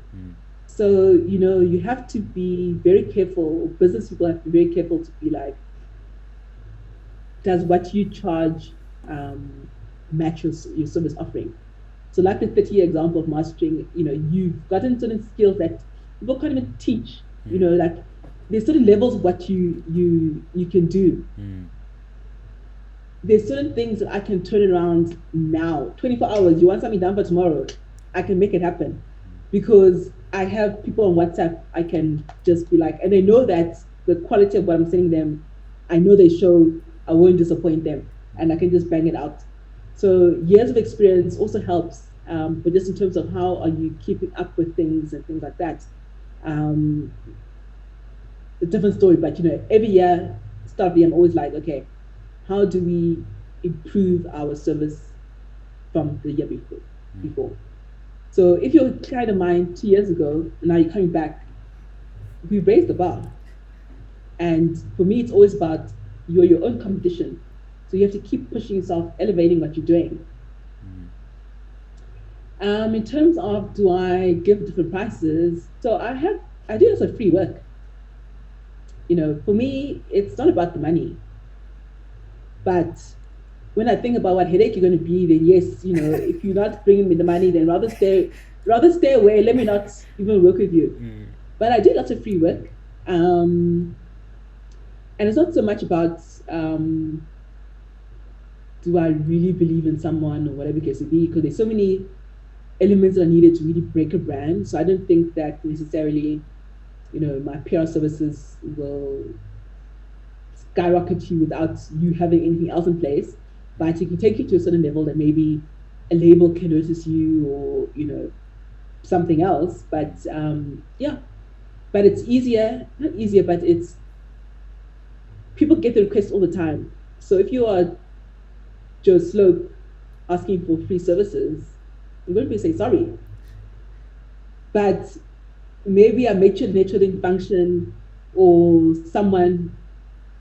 So, you have to be very careful, business people have to be very careful to be like, does what you charge match your service offering? So like the 30-year example of mastering, you've gotten certain skills that people can't even teach, like there's certain levels of what you can do. There's certain things that I can turn around now, 24 hours. You want something done for tomorrow, I can make it happen because I have people on WhatsApp. I can just be like, and they know that the quality of what I'm sending them, I know they show I won't disappoint them, and I can just bang it out. So years of experience also helps, but just in terms of how are you keeping up with things and things like that, a different story. But every year, start of the year, I'm always like, okay, how do we improve our service from the year before? So if you're a client of mine 2 years ago, and now you're coming back, we raised the bar. And for me, it's always about you're your own competition. So you have to keep pushing yourself, elevating what you're doing. In terms of do I give different prices? So I do also free work. For me, it's not about the money. But when I think about what headache you're going to be, then yes, if you're not bringing me the money, then rather stay away. Let me not even work with you. But I do lots of free work. And it's not so much about do I really believe in someone or whatever it can be, because there's so many elements that are needed to really break a brand. So I don't think that necessarily, my PR services will skyrocket you without you having anything else in place. But it can take you to a certain level that maybe a label can notice you or, something else. But yeah, but it's easier, not easier, but it's, people get the request all the time. So if you are Joe Slope asking for free services, I'm going to say sorry. But maybe a nurturing function or someone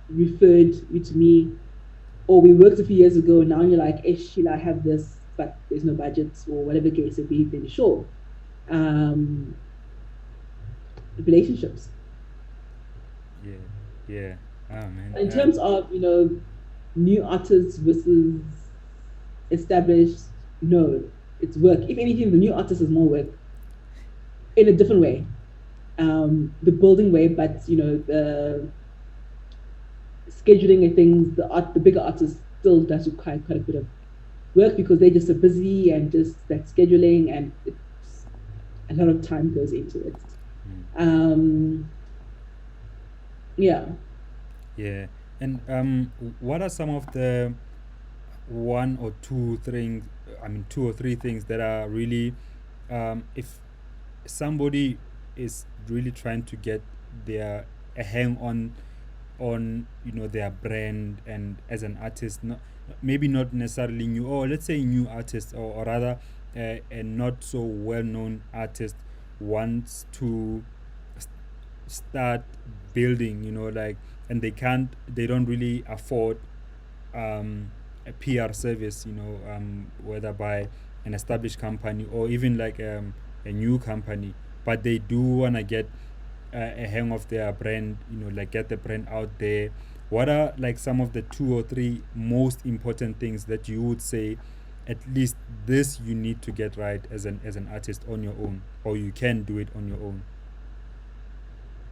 referred you to me, or we worked a few years ago, and now you're like, hey, Sheila, I have this, but there's no budget, or whatever the case may be, then sure. Relationships. Yeah. Oh, man. In terms of, new artists versus established, no, it's work. If anything, the new artist is more work in a different way. The building way, but, the scheduling and things, the bigger artists still does require quite a bit of work because they just are busy and just that scheduling, and it's a lot of time goes into it. Yeah. And what are some of the two or three things that are really, if somebody is really trying to get a hang on their brand, and as an artist, maybe not necessarily new, or let's say new artist, or rather a not so well-known artist wants to start building, and they don't really afford a PR service, whether by an established company or even like a new company, but they do want to get a hang of their brand, like get the brand out there. What are like some of the 2 or 3 most important things that you would say, at least this you need to get right as an artist on your own, or you can do it on your own?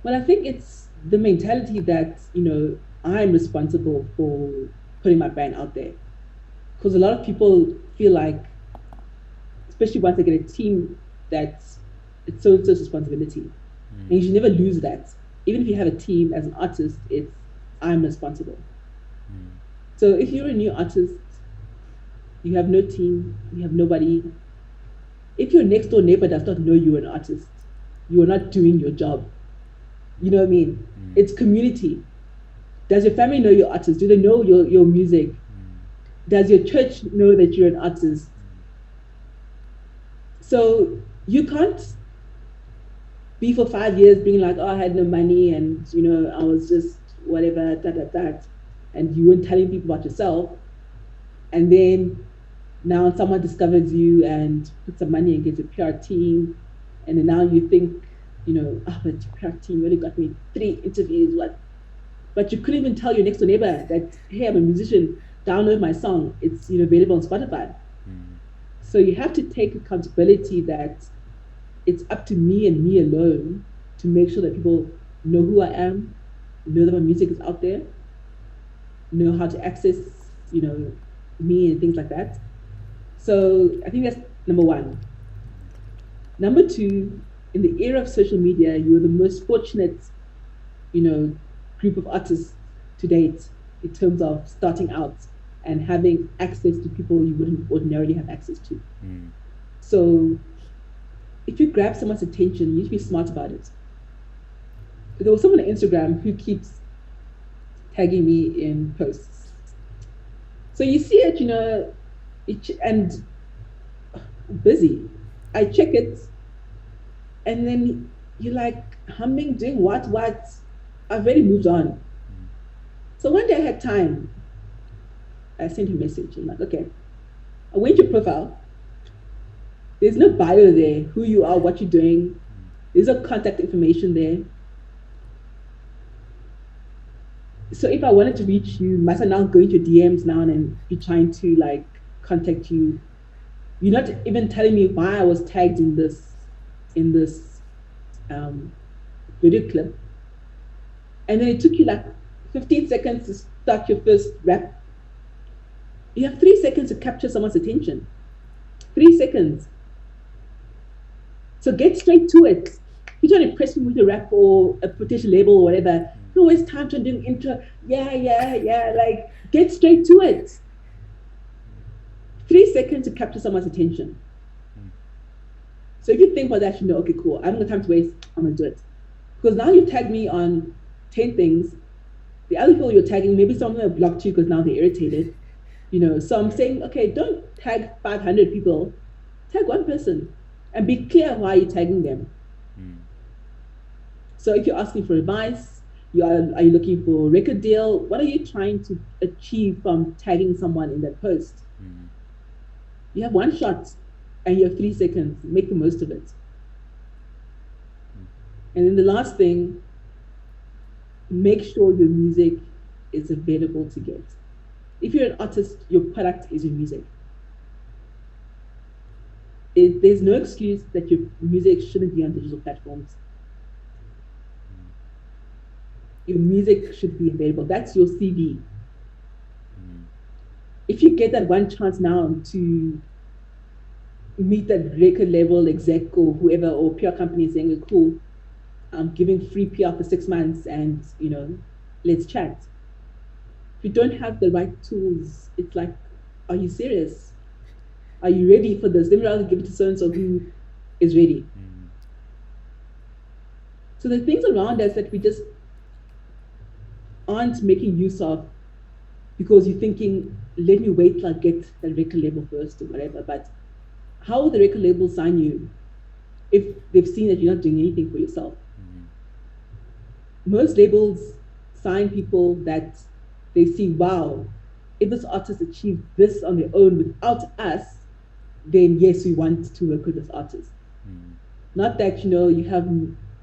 Well, I think it's the mentality that, I'm responsible for putting my brand out there. Because a lot of people feel like, especially once they get a team, that it's so-and-so's responsibility. And you should never lose that. Even if you have a team as an artist, it's I'm responsible. So if you're a new artist, you have no team, you have nobody. If your next door neighbor does not know you're an artist, you are not doing your job. You know what I mean? It's community. Does your family know you're artist? Do they know your music? Does your church know that you're an artist? So you can't be for 5 years being like, oh, I had no money and, I was just whatever, that. And you weren't telling people about yourself. And then now someone discovers you and puts some money and gets a PR team. And then now you think, oh, but PR team really got me 3 interviews. What? But you couldn't even tell your next door neighbor that, hey, I'm a musician, download my song. It's available on Spotify. So you have to take accountability that it's up to me and me alone to make sure that people know who I am, know that my music is out there, know how to access, me and things like that. So I think that's number one. Number two, in the era of social media, you're the most fortunate, group of artists to date in terms of starting out and having access to people you wouldn't ordinarily have access to. So if you grab someone's attention, you need to be smart about it. There was someone on Instagram who keeps tagging me in posts. So you see it, and busy. I check it, and then you're like humming, doing what? I've already moved on. So one day I had time. I sent a message. I'm like, okay, I went to your profile. There's no bio there, who you are, what you're doing. There's no contact information there. So if I wanted to reach you, must I now go into DMs now and be trying to contact you? You're not even telling me why I was tagged in this video clip. And then it took you 15 seconds to start your first rap. You have 3 seconds to capture someone's attention. 3 seconds. So get straight to it. You're trying to impress me with a rap or a potential label or whatever. You always time to do an intro. Yeah. Get straight to it. 3 seconds to capture someone's attention. So if you think about that, okay, cool. I haven't got time to waste. I'm going to do it. Because now you've tagged me on 10 things. The other people you're tagging, maybe some of them have blocked you because now they're irritated. So I'm saying, okay, don't tag 500 people. Tag one person. And be clear why you're tagging them. So if you're asking for advice, are you looking for a record deal? What are you trying to achieve from tagging someone in that post? You have one shot and you have 3 seconds. Make the most of it. And then the last thing, make sure your music is available to get. If you're an artist, your product is your music. There's no excuse that your music shouldn't be on digital platforms. Your music should be available. That's your CV. If you get that one chance now to meet that record label exec or whoever or PR company saying, cool, I'm giving free PR for 6 months and, let's chat. If you don't have the right tools, it's like, are you serious? Are you ready for this? Let me rather give it to so-and-so who is ready. So the things around us that we just aren't making use of because you're thinking, let me wait till I get the record label first or whatever. But how will the record label sign you if they've seen that you're not doing anything for yourself? Most labels sign people that they see, wow, if this artist achieved this on their own without us, then yes, we want to work with this artist. Not that, you have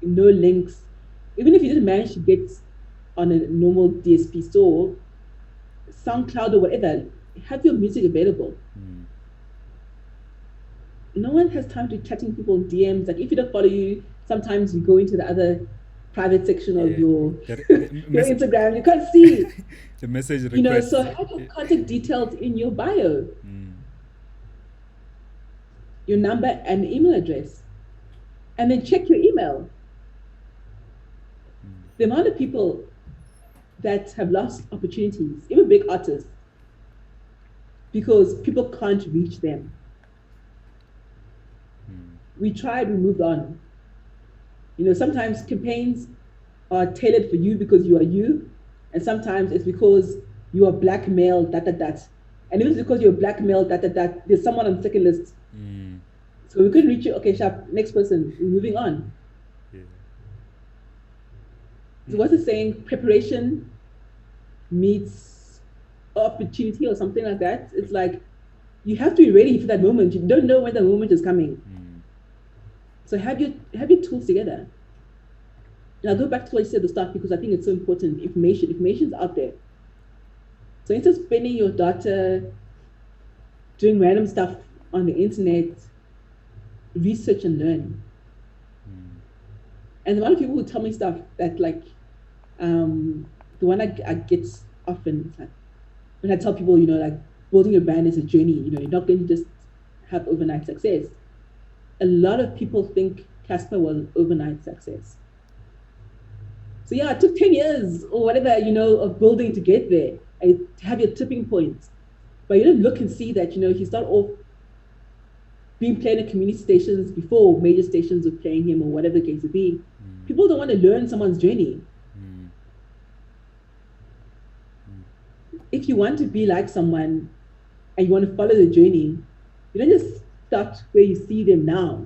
no links. Even if you didn't manage to get on a normal DSP store, SoundCloud or whatever, have your music available. No one has time to chatting people in DMs. Like if you don't follow you, sometimes you go into the other private section of your Instagram. You can't see the message request. So have your contact details in your bio, your number and email address, and then check your email. The amount of people that have lost opportunities, even big artists, because people can't reach them. We tried, we moved on. Sometimes campaigns are tailored for you because you are you, and sometimes it's because you are black male, that. And if it's because you're blackmailed, that there's someone on the second list. Mm. So we couldn't reach you. Okay, sharp. Next person. We're moving on. Yeah. So what's it saying? Preparation meets opportunity or something like that. It's like you have to be ready for that moment. You don't know when the moment is coming. Mm. So have your tools together. And I'll go back to what you said at the start because I think it's so important. Information's out there. So instead of spending your data doing random stuff on the internet, research and learn. Mm. And a lot of people who tell me stuff that like the one I get often like, when I tell people, like building a brand is a journey, you're not going to just have overnight success. A lot of people think Casper was overnight success. So yeah, it took 10 years or whatever, of building to get there and to have your tipping point. But you don't look and see that, he started off being played at community stations before major stations were playing him or whatever the case would be. Mm. People don't want to learn someone's journey. Mm. If you want to be like someone and you want to follow the journey, you don't just start where you see them now.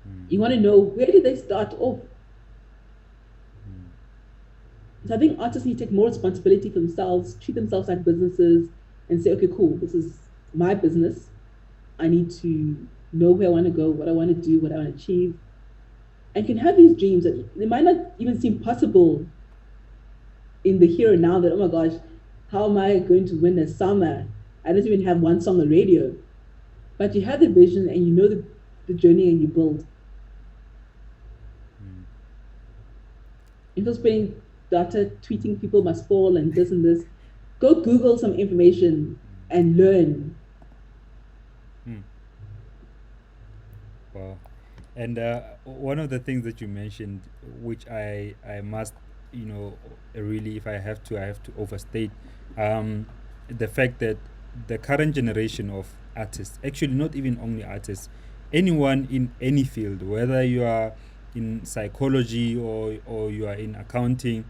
Mm. You want to know, where did they start off? Mm. So I think artists need to take more responsibility for themselves, treat themselves like businesses, and say, okay, cool, this is my business. I need to know where I want to go, what I want to do, what I want to achieve. And can have these dreams that they might not even seem possible in the here and now, that, oh my gosh, how am I going to win a summer? I don't even have one song on radio. But you have the vision and you know the journey and you build. Mm. Instead of spending data tweeting people must fall and this, go Google some information and learn. Mm. Wow. And one of the things that you mentioned, which I must, really, if I have to overstate, um, the fact that the current generation of artists, actually not even only artists, anyone in any field, whether you are in psychology or you are in accounting,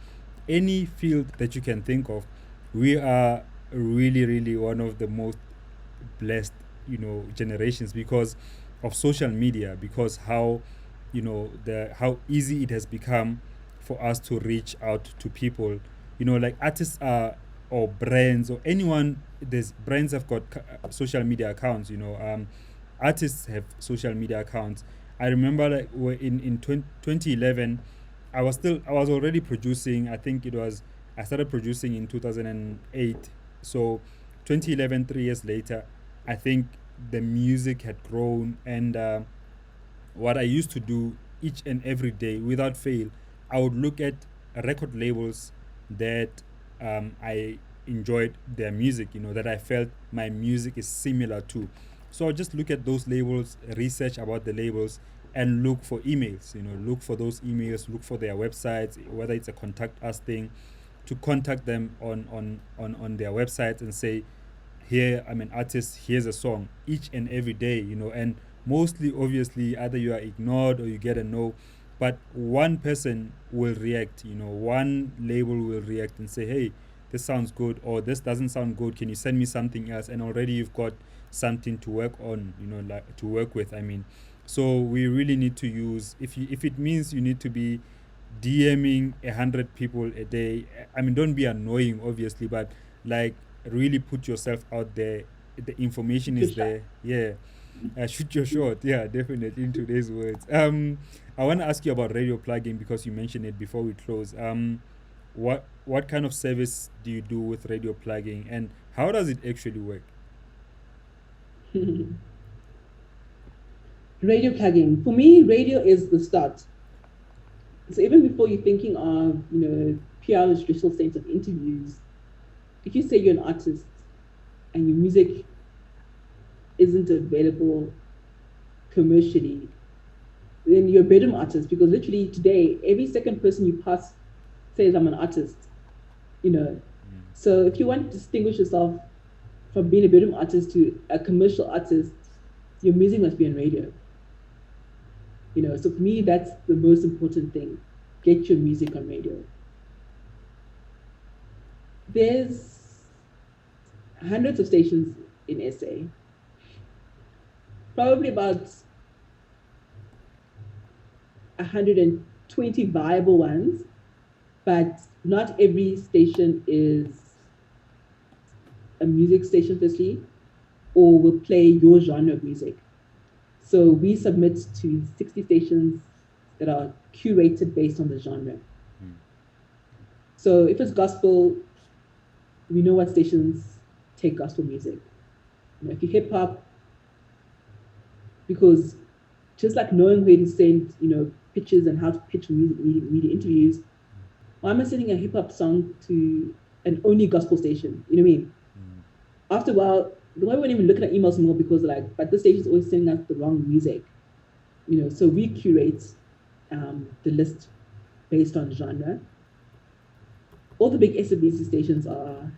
any field that you can think of, we are really, really one of the most blessed, generations, because of social media, because how, the how easy it has become for us to reach out to people, like artists are, or brands, or anyone. There's brands have got social media accounts, artists have social media accounts. I remember, like, in 2011, I was already producing. I think I started producing in 2008. So 2011, 3 years later, I think the music had grown. And what I used to do each and every day without fail, I would look at record labels that I enjoyed their music, that I felt my music is similar to. So I'll just look at those labels, research about the labels, and look for emails, look for those emails, look for their websites, whether it's a contact us thing, to contact them on their websites and say, here, I'm an artist, here's a song, each and every day, and mostly, obviously, either you are ignored or you get a no. But one person will react, one label will react and say, hey, this sounds good, or this doesn't sound good, can you send me something else? And already you've got something to work on, like to work with, I mean. So we really need to use, if it means you need to be DMing 100 people a day. I mean, don't be annoying, obviously, but like really put yourself out there. The information is there. Yeah, shoot your shot. Yeah, definitely in today's words. I want to ask you about radio plugging because you mentioned it before we close. What kind of service do you do with radio plugging, and how does it actually work? Radio plugging. For me, radio is the start. So even before you're thinking of, PR in the traditional sense of interviews, if you say you're an artist and your music isn't available commercially, then you're a bedroom artist, because literally today, every second person you pass says, I'm an artist, So if you want to distinguish yourself from being a bedroom artist to a commercial artist, your music must be on radio. So for me, that's the most important thing. Get your music on radio. There's hundreds of stations in SA. Probably about 120 viable ones, but not every station is a music station, firstly, or will play your genre of music. So we submit to 60 stations that are curated based on the genre. So if it's gospel, we know what stations take gospel music. If you hip hop, because just like knowing where to send, pitches and how to pitch media interviews, why am I sending a hip hop song to an only gospel station? You know what I mean? After a while, the way we're even looking at emails more because but this station's always sending us the wrong music. So we curate the list based on genre. All the big SABC stations are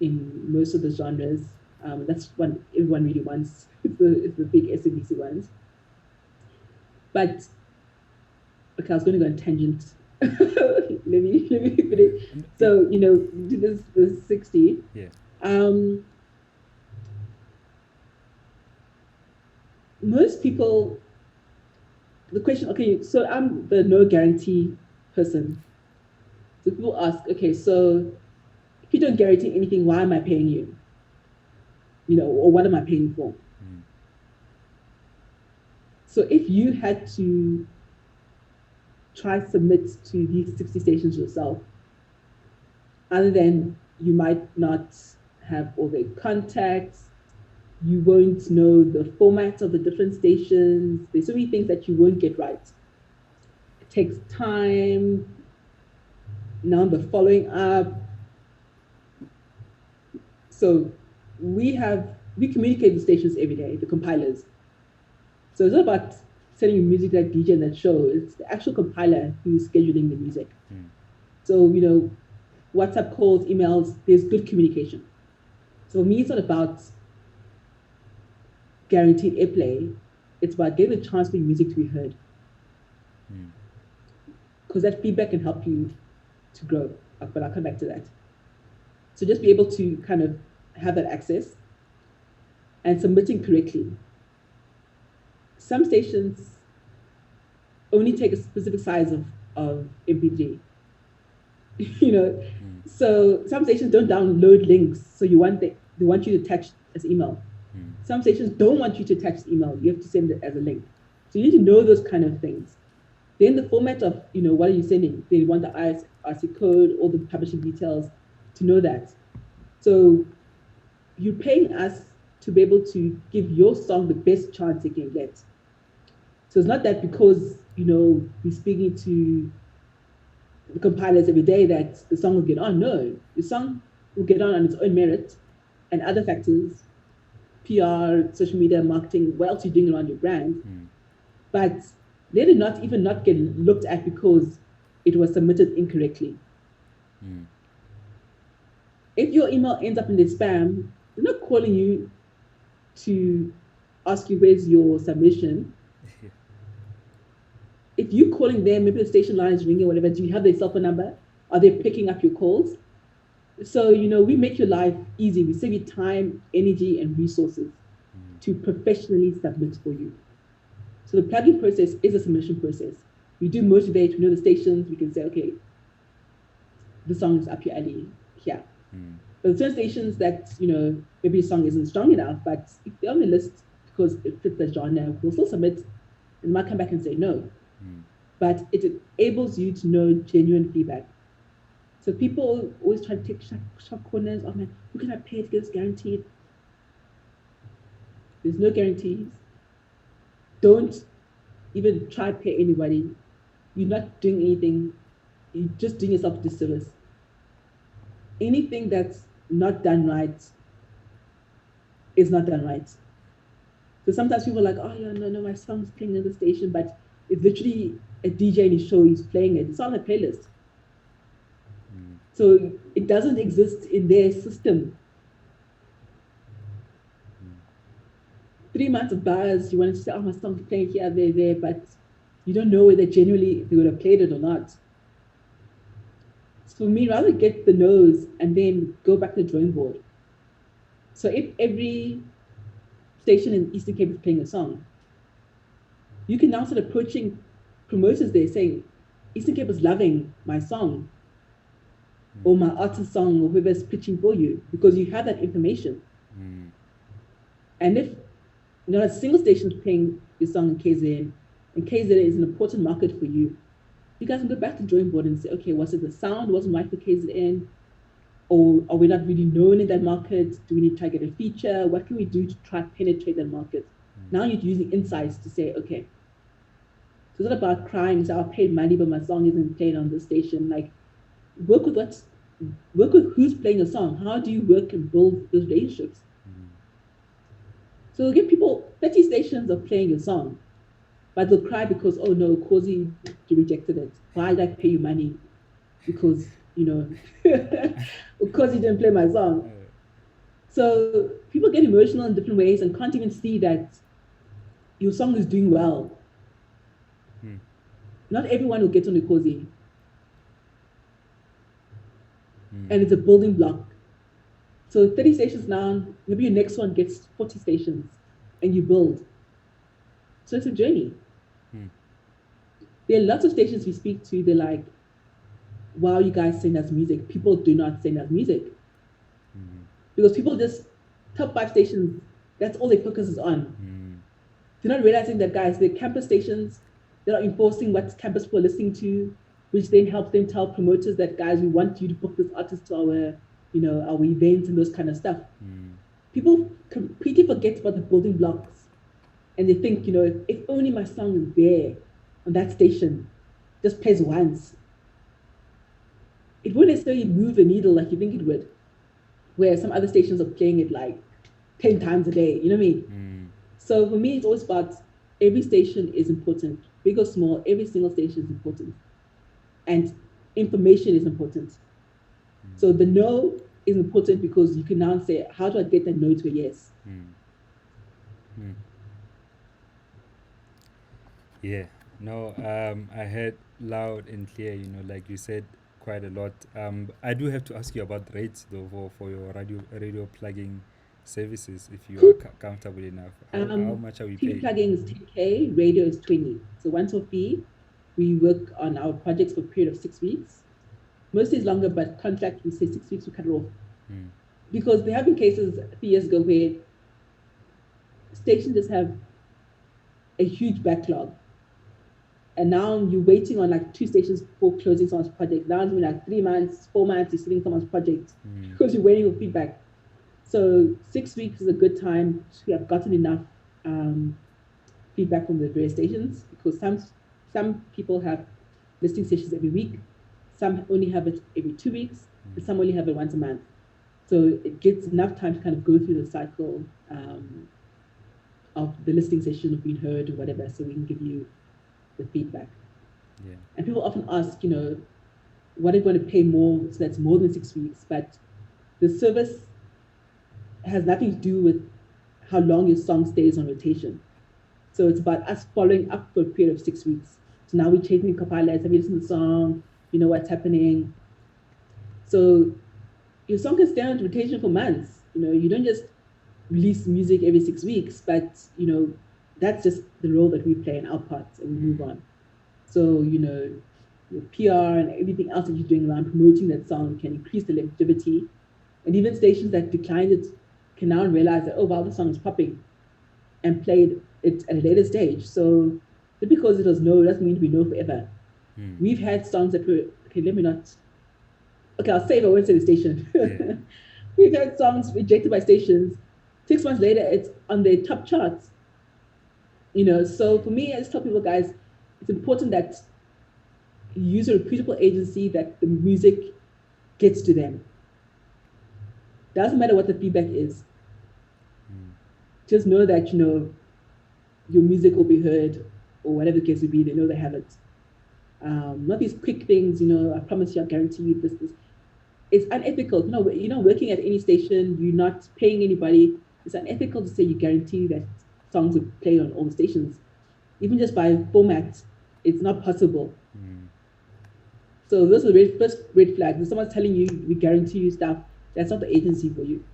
in most of the genres. That's one everyone really wants. It's the big SABC ones. But okay, I was going to go on tangent. let me finish. So do this 60. Yeah. Most people, the question, okay, so I'm the no guarantee person. So people ask, okay, so if you don't guarantee anything, why am I paying you? Or what am I paying for? So if you had to try submit to these 60 stations yourself, other than you might not have all the contacts, you won't know the formats of the different stations. There's so many things that you won't get right. It takes time. Now the following up. So we communicate with stations every day, the compilers. So it's not about sending you music like DJ and that show. It's the actual compiler who's scheduling the music. So, WhatsApp calls, emails, there's good communication. So for me, it's not about guaranteed airplay. It's about getting a chance for your music to be heard. Because that feedback can help you to grow. But I'll come back to that. So just be able to kind of have that access and submitting correctly. Some stations only take a specific size of MP3. So some stations don't download links. So they want you to attach as email. Some stations don't want you to attach email. You have to send it as a link. So you need to know those kind of things. Then the format of, what are you sending? They want the IRC code, all the publishing details, to know that. So you're paying us to be able to give your song the best chance it can get. So it's not that because, we're speaking to the compilers every day that the song will get on. No, the song will get on its own merit and other factors, PR, social media, marketing, what else you're doing around your brand. But let it not get looked at because it was submitted incorrectly. If your email ends up in the spam, they're not calling you to ask you where's your submission. If you're calling them, maybe the station line is ringing or whatever, do you have their cell phone number? Are they picking up your calls? So, we make your life easy. We save you time, energy, and resources to professionally submit for you. So the plugging process is a submission process. We do motivate, we know the stations, we can say, okay, the song is up your alley here. But there are certain stations that, maybe a song isn't strong enough, but if they're on the list because it fits the genre, we'll still submit and might come back and say no. But it enables you to know genuine feedback. So people always try to take sharp corners. Oh man, who can I pay to get this guaranteed? There's no guarantees. Don't even try to pay anybody. You're not doing anything. You're just doing yourself a disservice. Anything that's not done right is not done right. So sometimes people are like, oh yeah, no, my song's playing on the station, but it's literally a DJ in his show, he's playing it. It's on a playlist. So it doesn't exist in their system. 3 months of buzz, you want to say, oh, my song's playing here, there, but you don't know whether genuinely they would have played it or not. So for me, rather get the nose and then go back to the drawing board. So if every station in Eastern Cape is playing a song, you can now start approaching promoters there saying, Eastern Cape is loving my song or my artist song or whoever's pitching for you, because you have that information. And if not a single station is playing your song in KZN, and KZN is an important market for you, you guys can go back to drawing board and say, okay, was it the sound wasn't right for KZN? Or are we not really known in that market? Do we need to try to get a feature? What can we do to try to penetrate that market? Now you're using insights to say, okay, so it's not about crying, so I paid money, but my song isn't played on this station. Like, work with who's playing a song. How do you work and build those relationships? So give people 30 stations of playing your song, but they'll cry because, oh no, Cozy rejected it. Why did I pay you money? Because, because you didn't play my song. So people get emotional in different ways and can't even see that your song is doing well. Not everyone will get on the Cozy. And it's a building block. So 30 stations now, maybe your next one gets 40 stations and you build. So it's a journey. There are lots of stations we speak to, they're like, wow, you guys send us music. People do not send us music. Because people just, top 5 stations, that's all their focus is on. They're not realizing that, guys, they're campus stations, they're not enforcing what campus people are listening to, which then helps them tell promoters that, guys, we want you to book this artist to our events and those kind of stuff. People completely forget about the building blocks, and they think, if only my song is there on that station, just plays once, it won't necessarily move the needle like you think it would, where some other stations are playing it like 10 times a day, you know what I mean? So for me, it's always about every station is important, big or small, every single station is important. And information is important. So the no is important because you can now say, how do I get that no to a yes? Yeah, no, I heard loud and clear, like you said quite a lot. I do have to ask you about rates though for your radio plugging services, if you are comfortable enough. How much are we TV paying? plugging is 10K, radio is 20. So once-off fee. We work on our projects for a period of 6 weeks. Mostly it's longer, but contract, we say 6 weeks, we cut it off. Because there have been cases a few years ago where stations just have a huge backlog. And now you're waiting on like 2 stations before closing someone's project. Now it's been like 3 months, 4 months, you're sitting someone's project because you're waiting for feedback. So 6 weeks is a good time to have gotten enough feedback from the various stations, because some people have listing sessions every week, some only have it every 2 weeks, and some only have it once a month. So it gets enough time to kind of go through the cycle of the listing session of being heard or whatever, so we can give you the feedback. Yeah. And people often ask, what are you going to pay more, so that's more than 6 weeks? But the service has nothing to do with how long your song stays on rotation. So it's about us following up for a period of 6 weeks. So now we're chasing compiles. Have you listened to the song? You know what's happening. So your song can stay on rotation for months. You don't just release music every 6 weeks, but that's just the role that we play in our parts, and we move on. So your PR and everything else that you're doing around promoting that song can increase the longevity. And even stations that declined it can now realize that, oh wow, the song is popping, and played it at a later stage. So just because it was no doesn't mean we know forever. We've had songs that were, I'll say it, I won't say the station. Yeah. We've had songs rejected by stations. 6 months later, it's on their top charts. So for me, I just tell people, guys, it's important that you use a reputable agency, that the music gets to them. Doesn't matter what the feedback is. Just know that, your music will be heard, or whatever the case will be, they know they have it. Not these quick things, I promise you, I guarantee you this. It's unethical. Working at any station, you're not paying anybody. It's unethical to say you guarantee that songs will play on all the stations. Even just by format, it's not possible. So those are the first red flags. If someone's telling you, we guarantee you stuff, that's not the agency for you.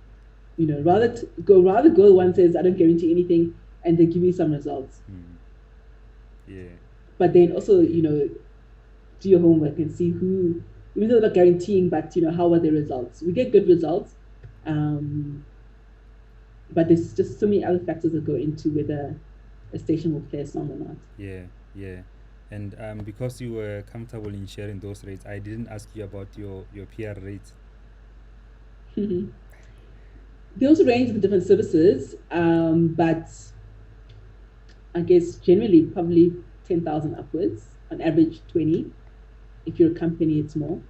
rather go one says I don't guarantee anything, and they give you some results. Yeah. But then also, do your homework and see who, even though they're not guaranteeing, but how are the results? We get good results, but there's just so many other factors that go into whether a station will play a song or not. Yeah. Yeah. And because you were comfortable in sharing those rates, I didn't ask you about your PR rates. They also range with different services, but I guess generally probably 10,000 upwards, on average 20. If you're a company, it's more.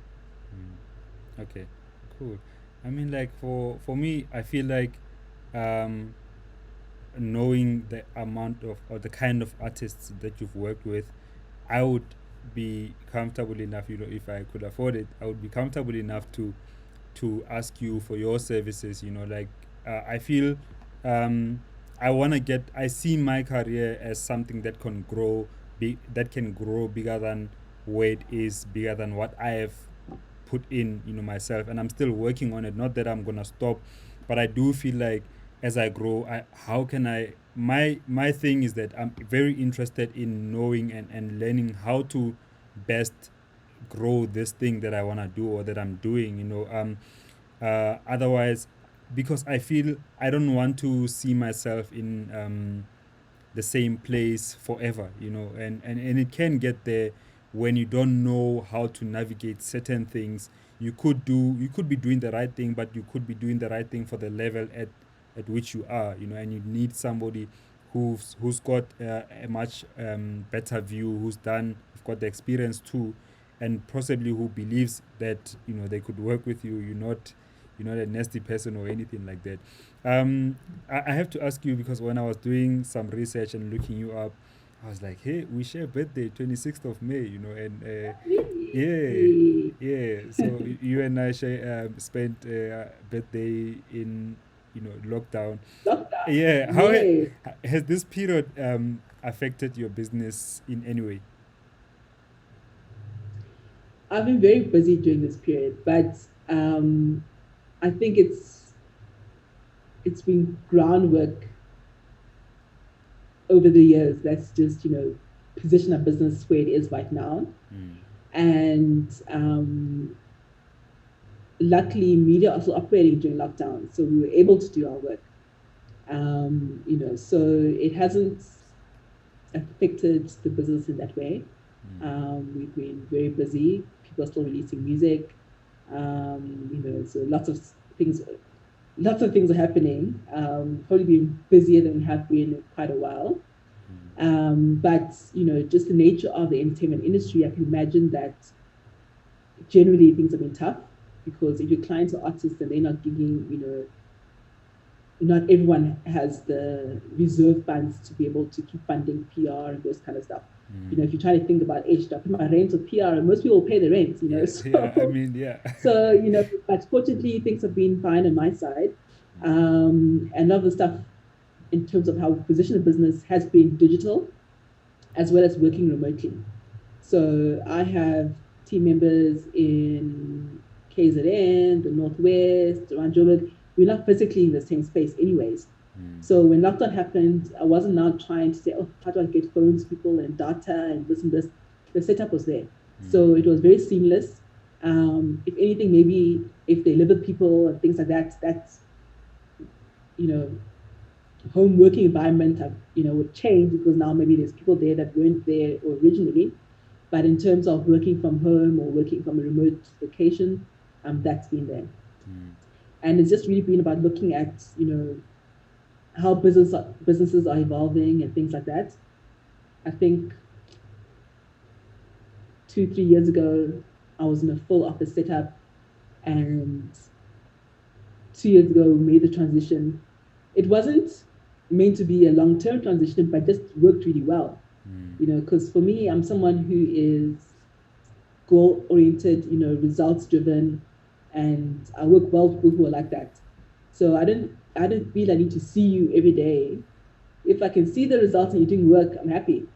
Okay, cool. I mean, like for me, I feel like um, knowing the amount of or the kind of artists that you've worked with, I would be comfortable enough. If I could afford it, I would be comfortable enough to ask you for your services. Like I feel um, I see my career as something that can grow, that can grow bigger than where it is, bigger than what I have put in, myself, and I'm still working on it. Not that I'm gonna stop, but I do feel like as I grow, how can I? My thing is that I'm very interested in knowing and learning how to best grow this thing that I wanna do or that I'm doing. Otherwise, because I feel I don't want to see myself in the same place forever, and it can get there when you don't know how to navigate certain things. You could be doing the right thing, but you could be doing the right thing for the level at which you are, and you need somebody who's got a much better view, who's got the experience too, and possibly who believes that they could work with you. You're not a nasty person or anything like that. I have to ask you because when I was doing some research and looking you up, I was like, hey, we share birthday 26th of May, and yeah, Really? yeah. So you and I spent birthday in lockdown. Lockdown. Yeah. Yes. Has this period affected your business in any way? I've been very busy during this period, but I think it's been groundwork over the years that's just position our business where it is right now. Mm. And luckily, media also operating during lockdown, so we were able to do our work. So it hasn't affected the business in that way. We've been very busy. People are still releasing music. So lots of things are happening. Probably been busier than we have been in quite a while. But just the nature of the entertainment industry, I can imagine that generally things have been tough because if your clients are artists and they're not giving, not everyone has the reserve funds to be able to keep funding PR and those kind of stuff. If you try to think about age stuff, my rent or PR, most people pay the rent, Yeah, so yeah. I mean, yeah. so but fortunately things have been fine on my side. And other stuff in terms of how we position the business has been digital as well as working remotely. So I have team members in KZN, the Northwest, around Joburg. We're not physically in the same space anyways. So when lockdown happened, I wasn't now trying to say, oh, how do I get phones, people, and data, and this and this. The setup was there. So it was very seamless. If anything, maybe if they live with people and things like that, that's, home working environment would change because now maybe there's people there that weren't there originally. But in terms of working from home or working from a remote location, that's been there. And it's just really been about looking at how businesses are evolving and things like that. I think 2-3 years ago, I was in a full office setup, and 2 years ago we made the transition. It wasn't meant to be a long-term transition, but just worked really well. Because for me, I'm someone who is goal-oriented, results-driven, and I work well with people who are like that. So I didn't feel I need to see you every day. If I can see the results and you're doing work, I'm happy.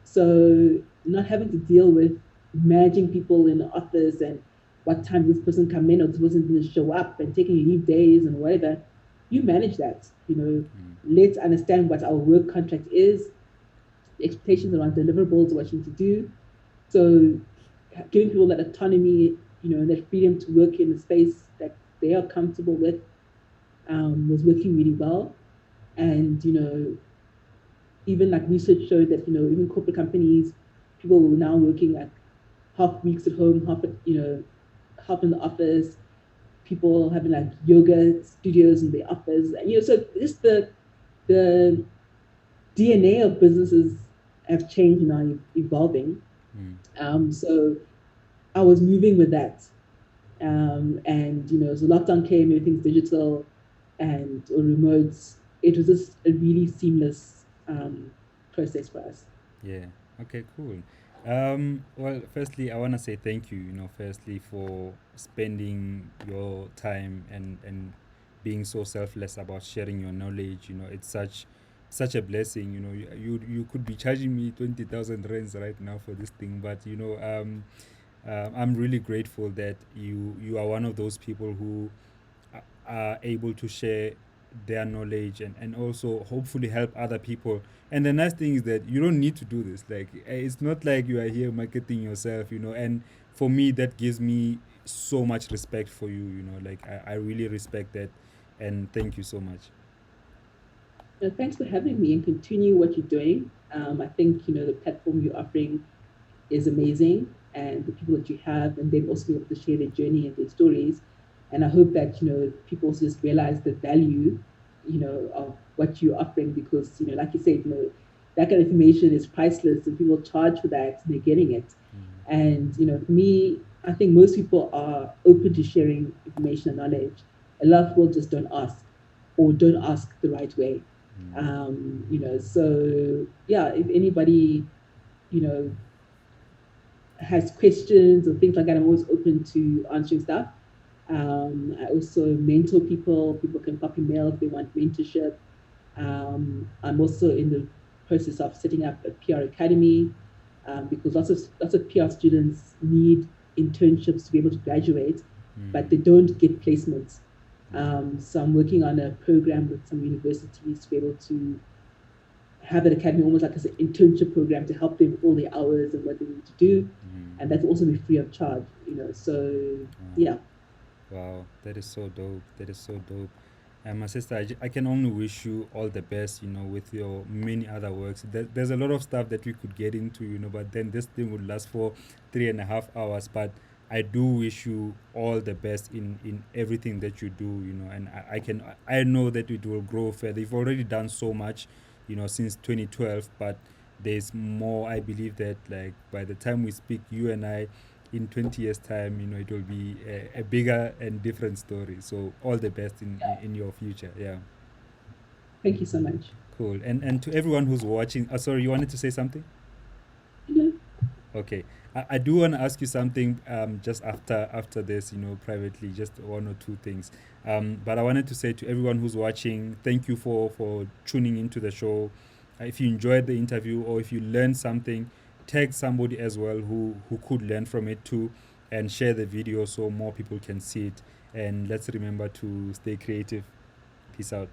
So not having to deal with managing people in the office and what time this person come in or this person didn't show up and taking leave days and whatever. you manage that. Mm. Let's understand what our work contract is, the expectations around deliverables, what you need to do. So giving people that autonomy, that freedom to work in a space that they are comfortable with, was working really well. And even like research showed that even corporate companies, people were now working like half weeks at home, half in the office. People having like yoga studios in the office, and so just the DNA of businesses have changed and are evolving. Mm. So I was moving with that. And as the lockdown came, everything's digital and or remote. It was just a really seamless process for us. Yeah. Okay, cool. Well, firstly, I want to say thank you, firstly for spending your time and being so selfless about sharing your knowledge. It's such a blessing. You could be charging me 20,000 rands right now for this thing, but I'm really grateful that you are one of those people who are able to share their knowledge and also hopefully help other people. And the nice thing is that you don't need to do this. Like it's not like you are here marketing yourself, and for me that gives me so much respect for you, like I really respect that, and thank you so much. Thanks for having me and continue what you're doing. I think the platform you're offering is amazing, and the people that you have, and them also be able to share their journey and their stories. And I hope that people also just realize the value, of what you're offering, because like you said, that kind of information is priceless, and people charge for that, and they're getting it. Mm. And for me, I think most people are open to sharing information and knowledge. A lot of people just don't ask, or don't ask the right way. Mm. So yeah, if anybody you know has questions or things like that, I'm always open to answering stuff. I also mentor people. People can copy mail if they want mentorship. I'm also in the process of setting up a PR academy, because lots of PR students need internships to be able to graduate, but Mm. they don't get placements. Mm. So I'm working on a program with some universities to be able to have an academy almost like as an internship program to help them all their hours and what they need to do, Mm. and that will also be free of charge. So Wow. yeah. Wow, that is so dope. That is so dope. And my sister, I can only wish you all the best, with your many other works. There's a lot of stuff that we could get into, but then this thing would last for 3.5 hours. But I do wish you all the best in everything that you do, and I know that it will grow further. You've already done so much, since 2012, but there's more. I believe that, like, by the time we speak, you and I, in 20 years time, it will be a bigger and different story. So all the best in your future. Yeah. Thank you so much. Cool. And to everyone who's watching, sorry, you wanted to say something? Mhm. Okay. I do want to ask you something, just after this, privately, just one or two things. But I wanted to say to everyone who's watching, thank you for tuning into the show. If you enjoyed the interview or if you learned something, tag somebody as well who could learn from it too, and share the video so more people can see it. And let's remember to stay creative. Peace out.